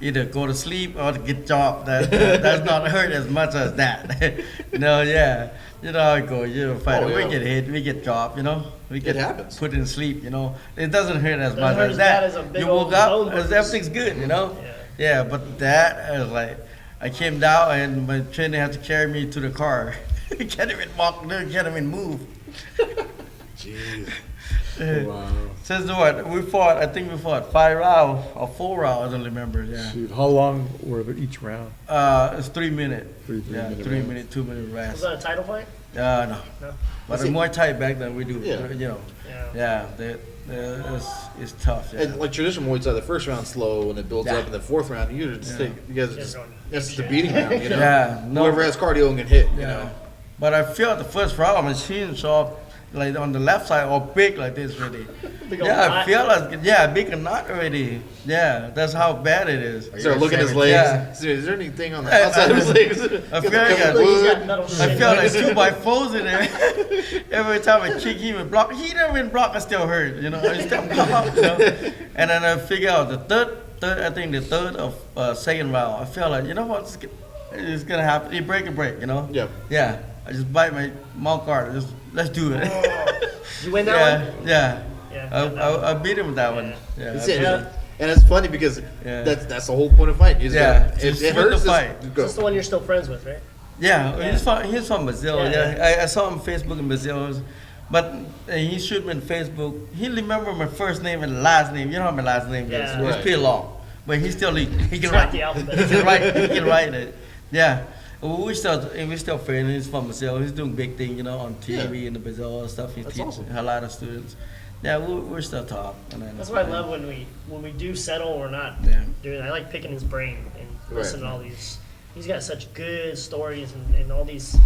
Either go to sleep or to get job. That's not hurt as much as that. You know, yeah. You know how it goes. You're a fighter. Oh, yeah. We get hit, we get dropped, you know. We get happens. put in sleep, you know. It doesn't hurt as much hurt as as that. bad as a big You old woke up, bone bruise. everything's good, you know. Yeah. Yeah, but that is like, I came down and my trainer had to carry me to the car. Can't even walk, can't even move. Jeez. Wow. Since what? I think we fought 5 rounds or 4 rounds, I don't remember. Yeah. Shoot, how long were each round? It's 3 minutes. Three Yeah, minute 3 rounds. minute, 2 minute Was rest. that a title fight? No. No. But it's more tight back than we do. Yeah. You know. Yeah. Yeah, it's tough. Yeah. And like traditional Muay Thai, the first round slow, and it builds Yeah. up, and the fourth round, you just Yeah. take, you guys are Just just, going that's just a shit. beating round, you know. Yeah, no. Whoever has cardio and can hit, you Yeah. know. But I felt the first round, my chin saw like on the left side or big like this already. Big old Yeah, I knot. feel like big a knot already. Yeah, that's how bad it is. Start looking at his legs. Yeah. Is there anything on the Yeah, outside of his legs? I feel Got like the Look, he's wood. got metal I shit. feel like 2x4s in there. Every time I kick him and block, he never even block, I still hurt, you know. I still come up, you know. And then I figure out the third of second round, I feel like, you know what, it's gonna happen. You break, you know. Yeah. Yeah. I just bite my mouth guard. Just let's do it. Did you win that one? Yeah. Yeah. I beat him with that one. Yeah. That's I it. beat him. And it's funny because Yeah. that's the whole point of fighting. You just Yeah, gotta- just it win the hurts. fight. Just go. That's the one you're still friends with, right? Yeah, he's from Brazil. Yeah, Yeah, I saw him on Facebook in Brazil, but he shoot me on Facebook. He remember my first name and last name. You know how my last name Yeah. is. It's Right. pretty long, but he can It's write. not the alphabet. He can write it. Yeah. We still friends. He's from Brazil. He's doing big thing, you know, on TV and the Brazil and stuff. He That's teaches awesome. a lot of students. Yeah, we're still talk. And then, That's what I love when we do settle or not. Yeah. Dude, I like picking his brain and Right. listening to all these. He's got such good stories and all these,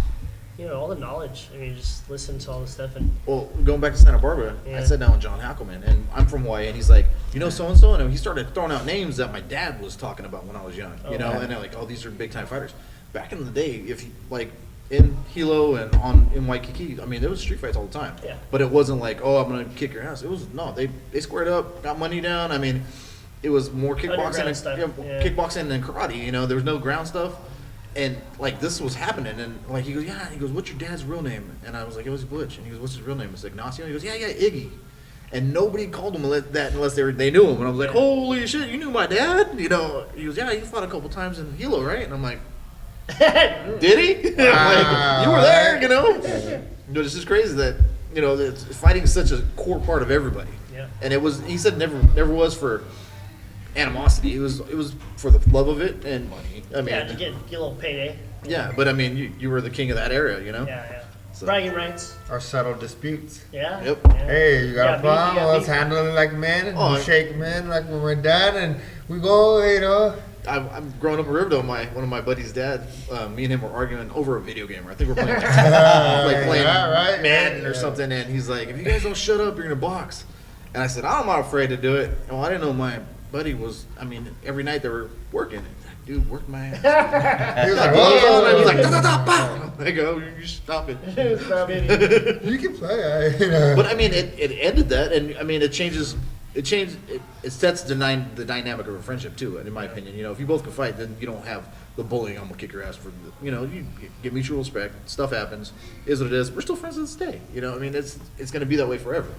you know, all the knowledge. I mean, just listen to all this stuff and Well, going back to Santa Barbara, I Yeah. sat down with John Hackelman, and I'm from Hawaii, and he's like, you know, so and so, and he started throwing out names that my dad was talking about when I was young, you Oh, know, wow. and they're like, oh, these are big time fighters. Back in the day, if you, like in Hilo and in Waikiki, I mean, there was street fights all the time. Yeah. But it wasn't like, oh, I'm gonna kick your ass. It was no, they squared up, got money down. I mean, it was more kickboxing, Underground and, stuff, yeah, yeah. kickboxing and karate. You know, there was no ground stuff. And like this was happening, and like he goes, yeah. He goes, what's your dad's real name? And I was like, it was Butch. And he goes, what's his real name? It's Ignacio. He goes, yeah, Iggy. And nobody called him that unless they knew him. And I was like, holy shit, you knew my dad? You know, he goes, yeah, you fought a couple times in Hilo, right? And I'm like, did he? I'm like, you were there, you know. You know, this is crazy that you know that fighting is such a core part of everybody. Yeah. And it was. He said never was for animosity. It was for the love of it and money. I mean, yeah, to get a little payday. yeah, but I mean, you were the king of that area, you know. Yeah. So- Bragging rights. Or settle disputes. Yeah. Yep. Yeah. Hey, you got Yeah, a problem? yeah, Let's beat- handle it like men. Oh, We shake men like with my dad, and we go, you know. I'm growing up in Riverdale. One of my buddy's dad, me and him were arguing over a video game. I think we're playing like playing Yeah, right. Madden or Yeah. something. And he's like, "If you guys don't shut up, you're gonna box." And I said, "I'm not afraid to do it." Well, I didn't know my buddy was. I mean, every night they were working. Dude, worked my ass. He was like, Gloves on, and he's like, "Oh, "Da, da, da, pow." I go, "You stop it." Stop it. you can play." You know. But I mean, it ended that, and I mean, it changes. It sets the dynamic of a friendship too. And in my opinion, you know, if you both can fight, then you don't have the bullying. I'm gonna kick your ass for you know. You get mutual respect. Stuff happens. Is what it is. We're still friends to this day. You know, I mean, it's gonna be that way forever.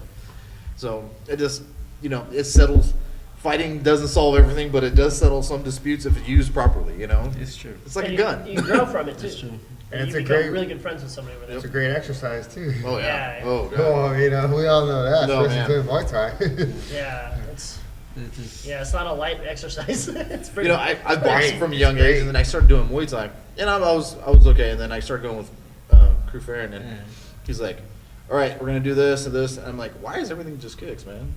So it just you know it settles. Fighting doesn't solve everything, but it does settle some disputes if it's used properly. You know, It's true. it's like And a gun. You grow from it too. It's true. And it's you a become great, really good friends with somebody over there. it's a great exercise too. Oh yeah. Yeah. Oh god. Oh, you know, we all know that, No, especially man. doing Muay Thai. Yeah, it's It's just, it's not a light exercise. It's pretty. You know, I boxed Great. from a young age, and then I started doing Muay Thai, and I was okay. And then I started going with Crew Farron, and Yeah. he's like, "All right, we're gonna do this and this," and I'm like, "Why is everything just kicks, man?"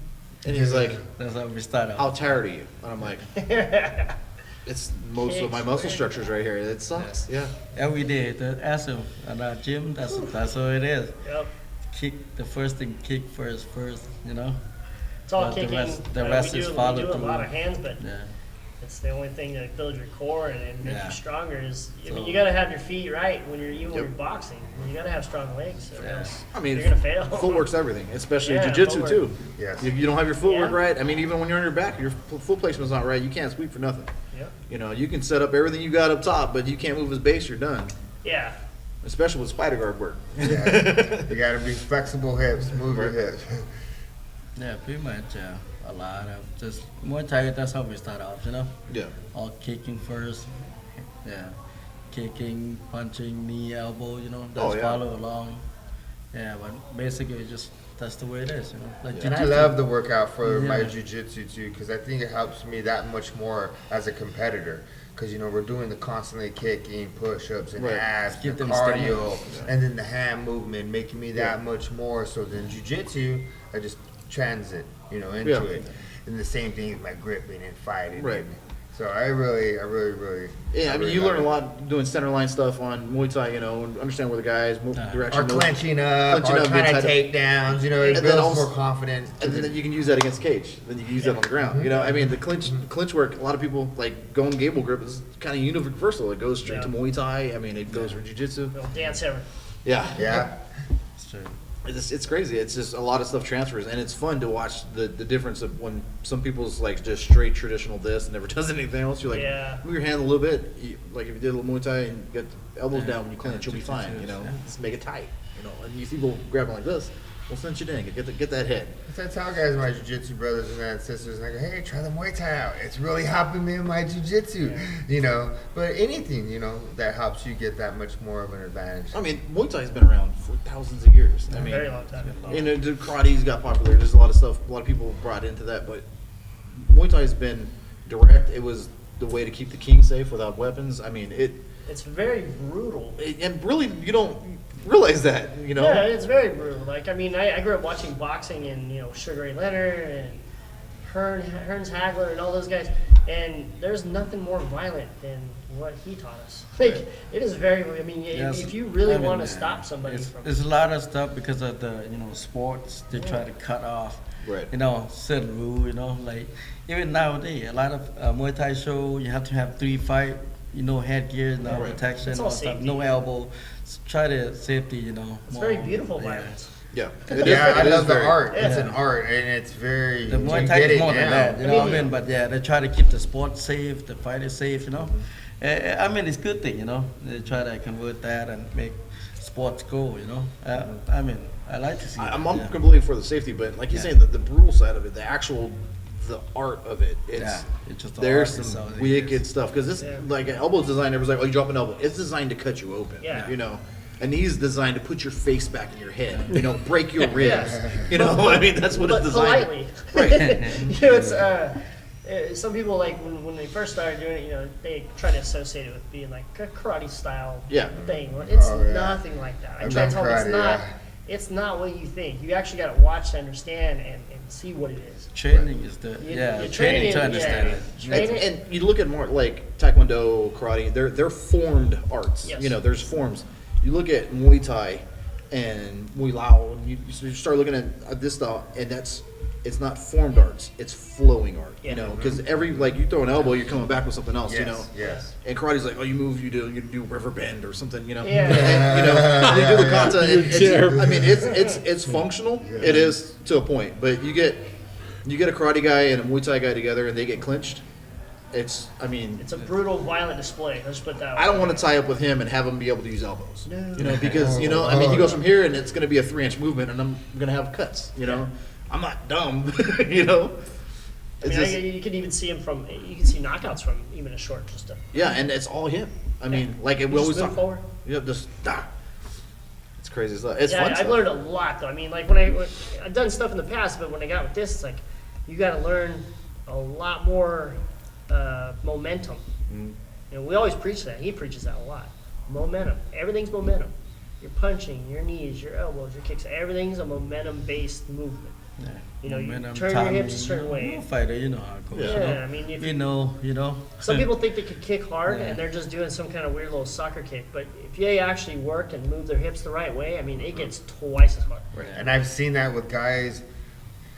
And he's like, that's how we start "How off. tired are you?" And I'm like, "It's most of my muscle structures right here. It sucks." Yeah. Every day, the asset at our gym, that's how it is. Yep. Kick, the first thing, kick first, you know? It's all But the kicking. the rest we is do, follow we do a through. lot of hands, but Yeah. it's the only thing that builds your core and make Yeah. you stronger. Is I mean, So- you got to have your feet right when you're when Yep. you're boxing. You got to have strong legs. Or Yeah. else I mean, you're gonna fail. footwork's everything, especially Yeah, jiu-jitsu footwork. too. Yes. If you don't have your footwork Yeah. right, I mean, even when you're on your back, your foot placement's not right, you can't sweep for nothing. Yep. You know, you can set up everything you got up top, but you can't move his base, you're done. Yeah. Especially with spider guard work. Yeah. You gotta be flexible hips, move your hips. Yeah, pretty much a lot of just Muay Thai, that's how we start off, you know? Yeah. All kicking first. Yeah. Kicking, punching, knee, elbow, you know, just Oh, yeah. follow along. Yeah, but basically just that's the way it is, you know? Like And I jiu-jitsu. love the workout for my Yeah. jiu-jitsu too, because I think it helps me that much more as a competitor. Because, you know, we're doing the constantly kicking, push-ups, and Right. abs, Keep the them cardio, stamina. and then the hand movement, making me that Yeah. much more. So then jiu-jitsu, I just transit, you know, into Yeah. it. And the same thing with my gripping and fighting. Right. And so I really. Yeah, I mean, really you love learn a it. lot doing center line stuff on Muay Thai, you know, and understand where the guys move direction. Or move. clenching up, Clenching or up, trying being to tight take downs, you know, it And then builds also- more confidence. And then you can use that against cage. Then you can use that on the ground. You know, I mean, the clinch work. A lot of people like going gable grip is kind of universal. It goes straight to Yeah. Muay Thai. I mean, it goes for jiu-jitsu. We'll dance ever. Yeah, Yeah. It's true. it's crazy. It's just a lot of stuff transfers, and it's fun to watch the difference of when some people's like just straight traditional this and never does anything else. You're like, Yeah. move your hand a little bit. Like if you did a little Muay Thai and you got the elbows Yeah. down when you clinch, you'll be fine. You know, Yeah. just make it tight. You know, and you see people grabbing like this, we'll cinch it in. Get that head. So I tell guys, my jiu-jitsu brothers and sisters, and I go, hey, try the Muay Thai out. It's really helping me in my jiu-jitsu, you know. But anything, you know, that helps you get that much more of an advantage. I mean, Muay Thai's been around for thousands of years. I mean, Very long time. you know, the karate's got popular. There's a lot of stuff. A lot of people brought into that, but Muay Thai's been direct. It was the way to keep the king safe without weapons. I mean, It's very brutal. and really, you don't realize that, you know. Yeah, it's very brutal. Like, I mean, I grew up watching boxing and, you know, Sugar Ray Leonard and Hearns Hagler and all those guys, and there's nothing more violent than what he taught us. Like, it is very, I mean, Yes, if you really I mean, want to stop somebody it's, from. There's a lot of stuff because of the sports they try to cut off. Right. Certain rule. Like even nowadays, a lot of Muay Thai show you have to have 3 fight. Headgear, no Right. protection, It's all all stuff, safety. no elbow. Try to safety. It's very more. beautiful Yeah. violence. Yeah, Yeah, I love the very- art. It's Yeah. an art, and it's very. The Muay you Thai get is it more than down. that, you know what I Yeah. mean? But yeah, they try to keep the sport safe, the fight is safe, you know. I mean, it's a good thing, you know. They try to convert that and make sports go, you know. I mean, I like to see I'm that, yeah. completely for the safety, but like you're Yeah. saying, the brutal side of it, the art of it, Yeah, it's just the there's art some itself. wicked stuff because this Yeah. like an elbow's designed. Everybody's like, oh, you drop an elbow. It's designed to cut you open. Yeah. You know. And he's designed to put your face back in your head, you know, break your ribs. You know, I mean, that's what But it's designed. politely. Right. You know, it's some people like when they first started doing it, you know, they try to associate it with being like a karate style Yeah. thing. It's Oh, yeah. nothing like that. I I've try to done tell them it's karate, not. yeah. It's not what you think. You actually got to watch to understand and see what it is. Training is the You training train to it, understand yeah. it. Train it. And you look at more like Taekwondo, karate, they're formed arts. Yes. You know, there's forms. You look at Muay Thai and Muay Lao, and you start looking at this style, and it's not formed arts, it's flowing art. Yeah. You know, because like you throw an elbow, you're coming back with something else. Yes, You know, yes. and karate's like, oh, you move, you do river bend or something. You know, Yeah. and, you know, you do the kata. And terrible. I mean, it's functional. It is to a point, but you get a karate guy and a Muay Thai guy together, and they get clinched. It's It's a brutal, violent display. Let's put that. I don't want to tie up with him and have him be able to use elbows. You know, because he goes from here and it's going to be a 3-inch movement, and I'm going to have cuts. You know, I'm not dumb. You know, I it's mean, just, you can even see him you can see knockouts from even a short just a. yeah, and it's all him. I mean, like we You always just talk. move forward. You have just it's crazy stuff. It's Yeah, fun. I've stuff. learned a lot though. I mean, like I've done stuff in the past, but when I got with this, it's like you got to learn a lot more momentum. Mm. You know, we always preach that. He preaches that a lot. Momentum. Everything's momentum. Your punching, your knees, your elbows, your kicks. Everything's a momentum-based movement. Yeah. You know, you Momentum, turn your hips a timing, certain way. You're a fighter, you know how it goes. Yeah, I mean, if you know. some people think they could kick hard Yeah. and they're just doing some kind of weird little soccer kick, but if they actually work and move their hips the right way, I mean, it gets twice as hard. And I've seen that with guys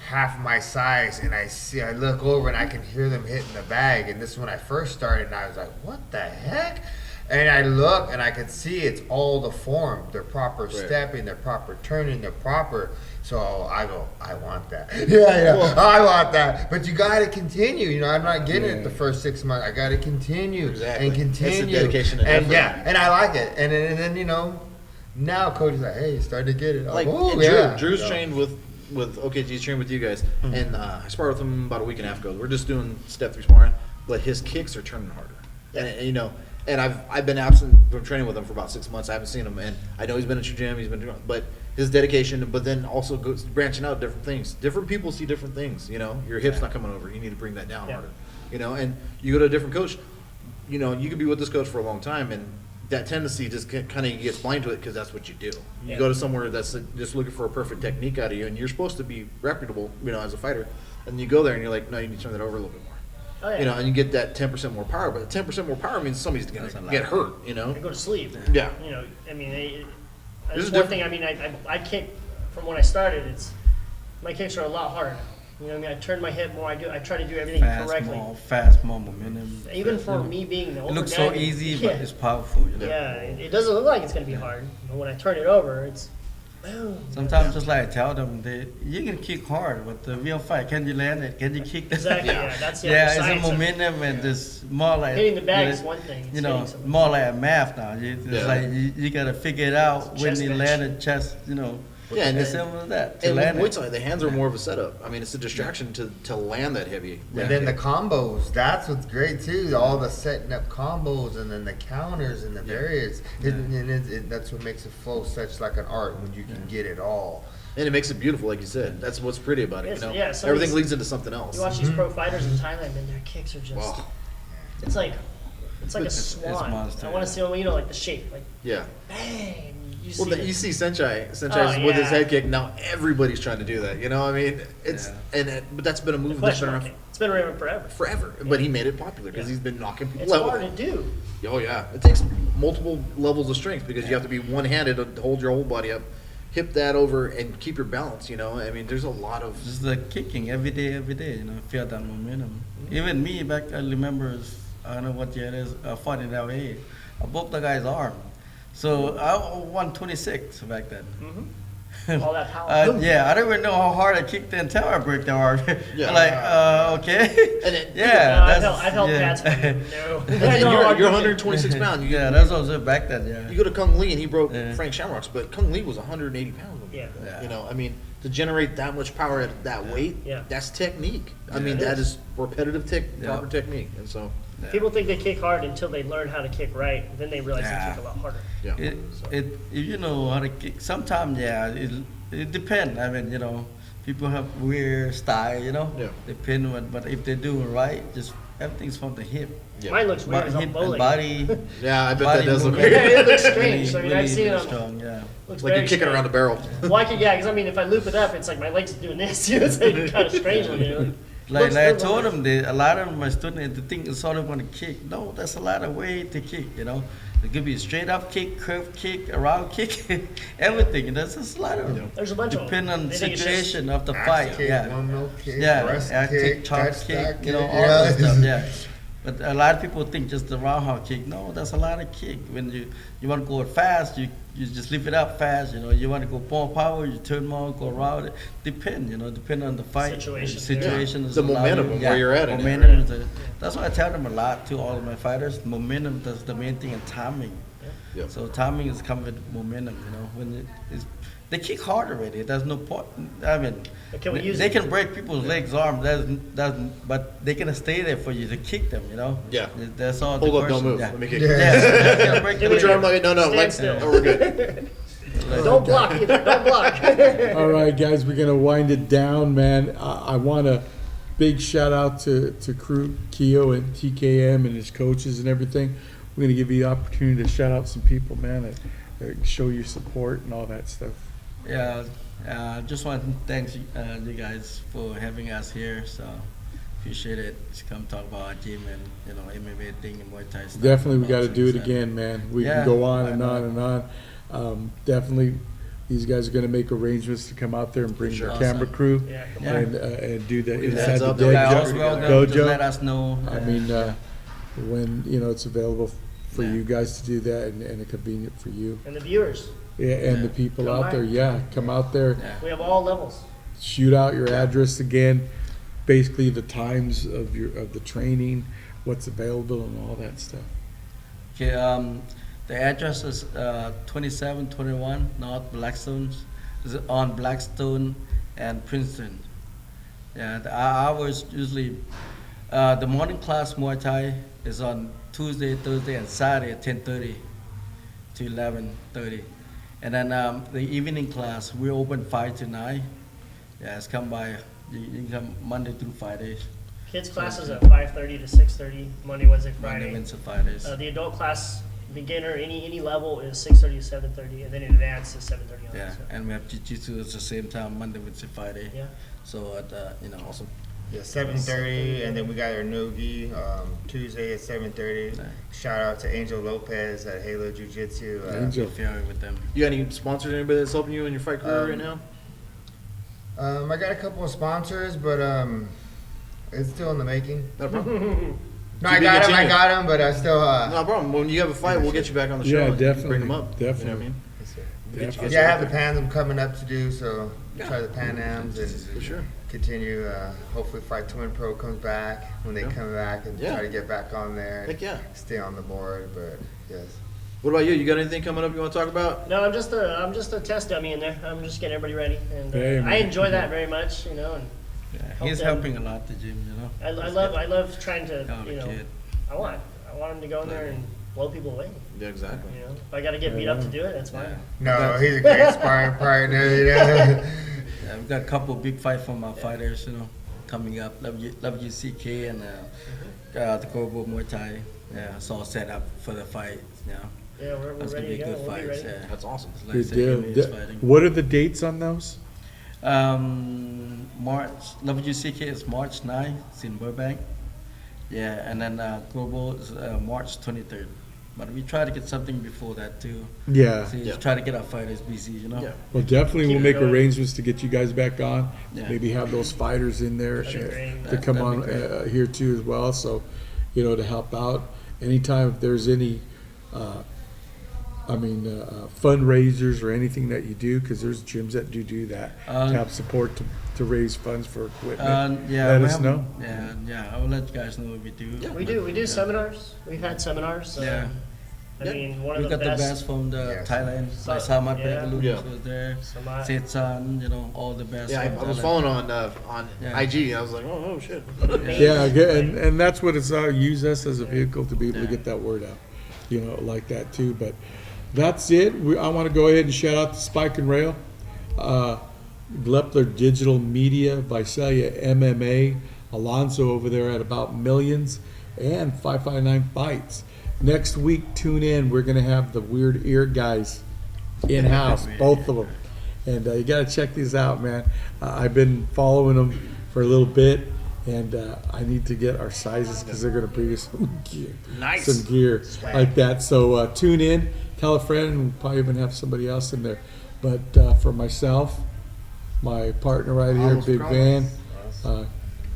half my size, and I look over and I can hear them hitting the bag. And this is when I first started, and I was like, "What the heck?" And I look and I can see it's all the form, their proper stepping, their proper turning, their proper. So I go, I want that. Yeah, I want that. But you got to continue. You know, I'm not getting it the first 6 months. I got to continue and continue. It's a dedication and effort. Yeah, and I like it. And then you know, now coach is like, hey, you starting to get it. Like And Drew's trained with OKG's trained with you guys, and I sparred with him about a week and a half ago. We're just doing step 3 sparring, but his kicks are turning harder. And you know, and I've been absent from training with him for about 6 months. I haven't seen him, and I know he's been at your gym. He's been doing, but his dedication, but then also goes branching out different things. Different people see different things. You know, your hip's not coming over. You need to bring that down harder. You know, and you go to a different coach. You know, you could be with this coach for a long time, and that tendency just kind of gets blind to it because that's what you do. You go to somewhere that's just looking for a perfect technique out of you, and you're supposed to be reputable, you know, as a fighter. And you go there and you're like, no, you need to turn that over a little bit more. Oh, yeah. You know, and you get that 10% more power, but the 10% more power means somebody's going to get hurt. You know. And go to sleep. Yeah. You know, I mean, There's that's a one thing. I mean, I kick from when I started. My kicks are a lot harder now. You know what I mean? I turn my hip more. I try to do everything correctly. More momentum. Even for me being the older It looks guy, so easy, but it's powerful. You know? Yeah, it doesn't look like it's going to be hard. But when I turn it over, it's boom. Sometimes just like I tell them, you can kick hard, but the real fight, can you land it? Can you kick? Exactly. Yeah, that's the Yeah, other it's a science of it. momentum and just more like Hitting the bag is one thing. It's You know, hitting something. more like math now. It's like you gotta figure it out It's when chest you bench. land a chest. You know, Yeah, and it's then- simple as that. To And with land Muay it. Thai, the hands are more of a setup. I mean, it's a distraction to land that heavy. And then the combos, that's what's great too. All the setting up combos and then the counters and the various. That's what makes it flow such like an art when you can get it all. And it makes it beautiful, like you said. That's what's pretty about it. Yes, You know, yeah, some of everything these- leads into something else. You watch these pro fighters in Thailand, and their kicks are just. Wow. It's like a It's swan. monster, I want to see, you know, like the shape, like Yeah. bang. You Well, see it. you see Senchai's with yeah. his head kick. Now everybody's trying to do that. You know, I mean, it's but that's been a move that's Question been mark around kick. It's been around forever. forever. But he made it popular because he's been knocking people It's out. hard with to it. do. Oh yeah, it takes multiple levels of strength because you have to be one-handed to hold your whole body up, hip that over, and keep your balance. You know, I mean, there's a lot of Just the kicking every day. You know, feel that momentum. Even me back, I remember, I don't know what year it is, I fought in LA. I broke the guy's arm. So I was 126 back then. All that power. Yeah, I don't even know how hard I kicked until I broke the arm. Yeah. Like, okay. And it- yeah, I've held pads for you. No. and you're 126 pounds. You, Yeah, that's what I was back then. Yeah. you go to Kung Lee and he broke Yeah. Frank Shamrock's, but Kung Lee was 180 pounds. Yeah. You know, I mean, to generate that much power at that weight, Yeah. that's technique. I Yeah. mean, It that is. is repetitive proper technique, and so People think they kick hard until they learn how to kick right. Then they realize Yeah. they kick a lot harder. yeah. If you know how to kick, sometimes it depends. I mean, you know, people have weird style. You know, Yeah. depend on. But if they do it right, just everything's from the hip, Yeah. Mine looks weird as I'm hip and bowling. body. Yeah, I bet body that does look movement. Yeah, weird. it looks strange. I mean, I've seen it on. strong. Yeah. Looks Like very you're kicking strange. around a barrel. Well, because I mean, if I loop it up, it's like my legs are doing this. You know, it's like kind of strange looking. You know? Like I Looks told good. them, a lot of my students they think it's all they want to kick. No, there's a lot of way to kick. You know, it could be a straight up kick, curve kick, around kick, everything. There's just a lot of them. There's a bunch of them. Depend on the They think it's just- situation of the Axe fight. kick, Yeah. one mill kick, Yeah, breast axe kick, kick, chop touchdown kick, you know, kick, all yeah. that stuff. Yeah. But a lot of people think just the roundhouse kick. No, there's a lot of kick. When you want to go fast, you just lift it up fast. You know, you want to go more power, you turn more, go around. Depend on the fight Situation, Situation yeah. is The allowing- momentum of where you're at in it, Momentum right? is that's why I tell them a lot to all of my fighters. Momentum is the main thing, and timing. Yeah. So timing is come with momentum. You know, when they kick hard already. There's no point. I mean, But can we use they it? can break people's legs, arms. But they can stay there for you to kick them. You know. Yeah. That's all. Hold the up, don't question. move. Yeah. Let me kick Yeah. you. Yeah. They break Give Put me your arm like, no, Stand like, still. oh, we're good. Don't block either. Don't block. All right, guys, we're gonna wind it down, man. I want a big shout out to crew KEO and TKM and his coaches and everything. We're gonna give you the opportunity to shout out some people, man, and show your support and all that stuff. Yeah, just want to thank you guys for having us here. So appreciate it. Just come talk about our gym and MMA thing and Muay Thai stuff. Definitely, we got to boxing, do it so- again, man. We Yeah, can go on why and not? on and on. Definitely, these guys are going to make arrangements to come out there and bring Sure. the camera Awesome. crew Yeah, come Yeah. and do that Put your inside hands the up, dead yeah, Guys, Dojo. welcome. Just dojo. let us know. I mean, when it's available for Yeah. you guys to do that and convenient for you. And the viewers. Yeah, and the Yeah. people Come out by. there, yeah, come out there, Yeah. We have all levels. shoot out your address again, basically the times of the training, what's available and all that stuff. Okay, the address is 2721 North Blackstone. Is on Blackstone and Princeton. Yeah, the hours usually the morning class Muay Thai is on Tuesday, Thursday, and Saturday at 10:30 to 11:30, and then the evening class we open 5 to 9. Yeah, it's come by. You can come Monday through Fridays. Kids classes at 5:30 to 6:30, Monday, Wednesday, Monday, Friday. Wednesday, Fridays. The adult class, beginner, any level is 6:30 to 7:30, and then advanced is 7:30 on. Yeah, So, and we have jiu-jitsu at the same time, Monday, Wednesday, Friday. yeah. So at Awesome. Yeah, 7:30, and then we got our Nogi Tuesday at 7:30. Yeah. Shout out to Angel Lopez at Halo Jiu Jitsu. Angel. If you're with them. You got any sponsors? Anybody that's helping you in your fight career right now? I got a couple of sponsors, but it's still in the making. No problem. No, To I be got continued. him, but I still. No problem. When you have a fight, we'll get you back on the show. Yeah, and you can definitely, Bring them up. definitely. You know what I mean? Definitely. Yeah, I have the Pan Am coming up to do, so Yeah. try the Pan Ams and For sure. continue. Hopefully, Fight Twin Pro comes back when they Yeah. come back and Yeah. try to get back on there. Heck yeah. Stay on the board, but yes. What about you? You got anything coming up you want to talk about? No, I'm just a test dummy in there. I'm just getting everybody ready, and Hey, I man. enjoy that very much, And Yeah, Help he's them. helping a lot the gym, I love trying to, Oh, the kid. I want him to go in there and blow people away. Yeah, exactly. If I got to get beat up to do it, that's fine. Yeah. No, he's a great sparring partner. Yeah, we've got a couple of big fights from our fighters, coming up. WCK and the Global Muay Thai. Yeah, it's all set up for the fight. Yeah, Yeah, we're that's gonna ready be to go. good We'll be fights. ready. Yeah, That's awesome. It's like Good saying deal. he is fighting. What are the dates on those? March WCK is March 9th. It's in Burbank. Yeah, and then Global is March 23rd. But we try to get something before that too. Yeah. See, Yeah. try to get our fighters busy, Yeah. Well, definitely Keep we'll it make going. arrangements to get you guys back on. Yeah. Maybe have those fighters in there That'd be great. to come That'd on be great. here too as well. So, to help out anytime if there's any, fundraisers or anything that you do, because there's gyms that do that to have support to raise funds for equipment. Yeah, Let we us have- know. Yeah, I will let you guys know what we do. We do seminars. We've had seminars. So, Yeah. I mean, one of We the got the best from the Yes. Thailand. So- Like Selma yeah. Yeah. was there. Sama- Setsan, all the best. Yeah, I from was Thailand. following on Yeah. IG. I was like, oh shit. Yeah, and that's what it's use us as a vehicle to be able to get that word out, like that too. But that's it. I want to go ahead and shout out to Spike and Rail, Glepler Digital Media, Visalia MMA, Alonso over there at About Millions, and 559 Fights. Next week, tune in. We're gonna have the Weird Ear guys in house, both of them, and you gotta check these out, man. I've been following them for a little bit. And I need to get our sizes because they're going to bring us some gear, some gear like that. So tune in, tell a friend, and we'll probably even have somebody else in there. But for myself, my partner right here, Almost Big promised. Van,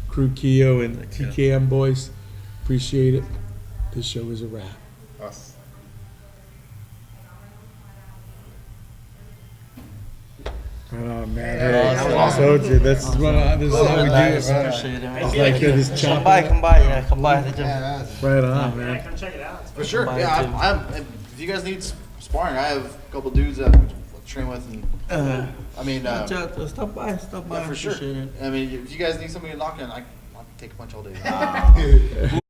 Crew KEO and TKM boys, appreciate it. This show is a wrap. Us. Right on, man. Yeah, Hey, awesome. I told you, this is how we do Nice, it. Right, appreciate it, man. It's like this Come by, chopping. come by the gym. Right on, Yeah, man. come check it out. For sure. Combined Yeah, too. if you guys need sparring, I have a couple dudes that train with, and I mean, Stop by. yeah, for sure. Appreciate it. I mean, if you guys need somebody to knock in, I'll take a punch all day.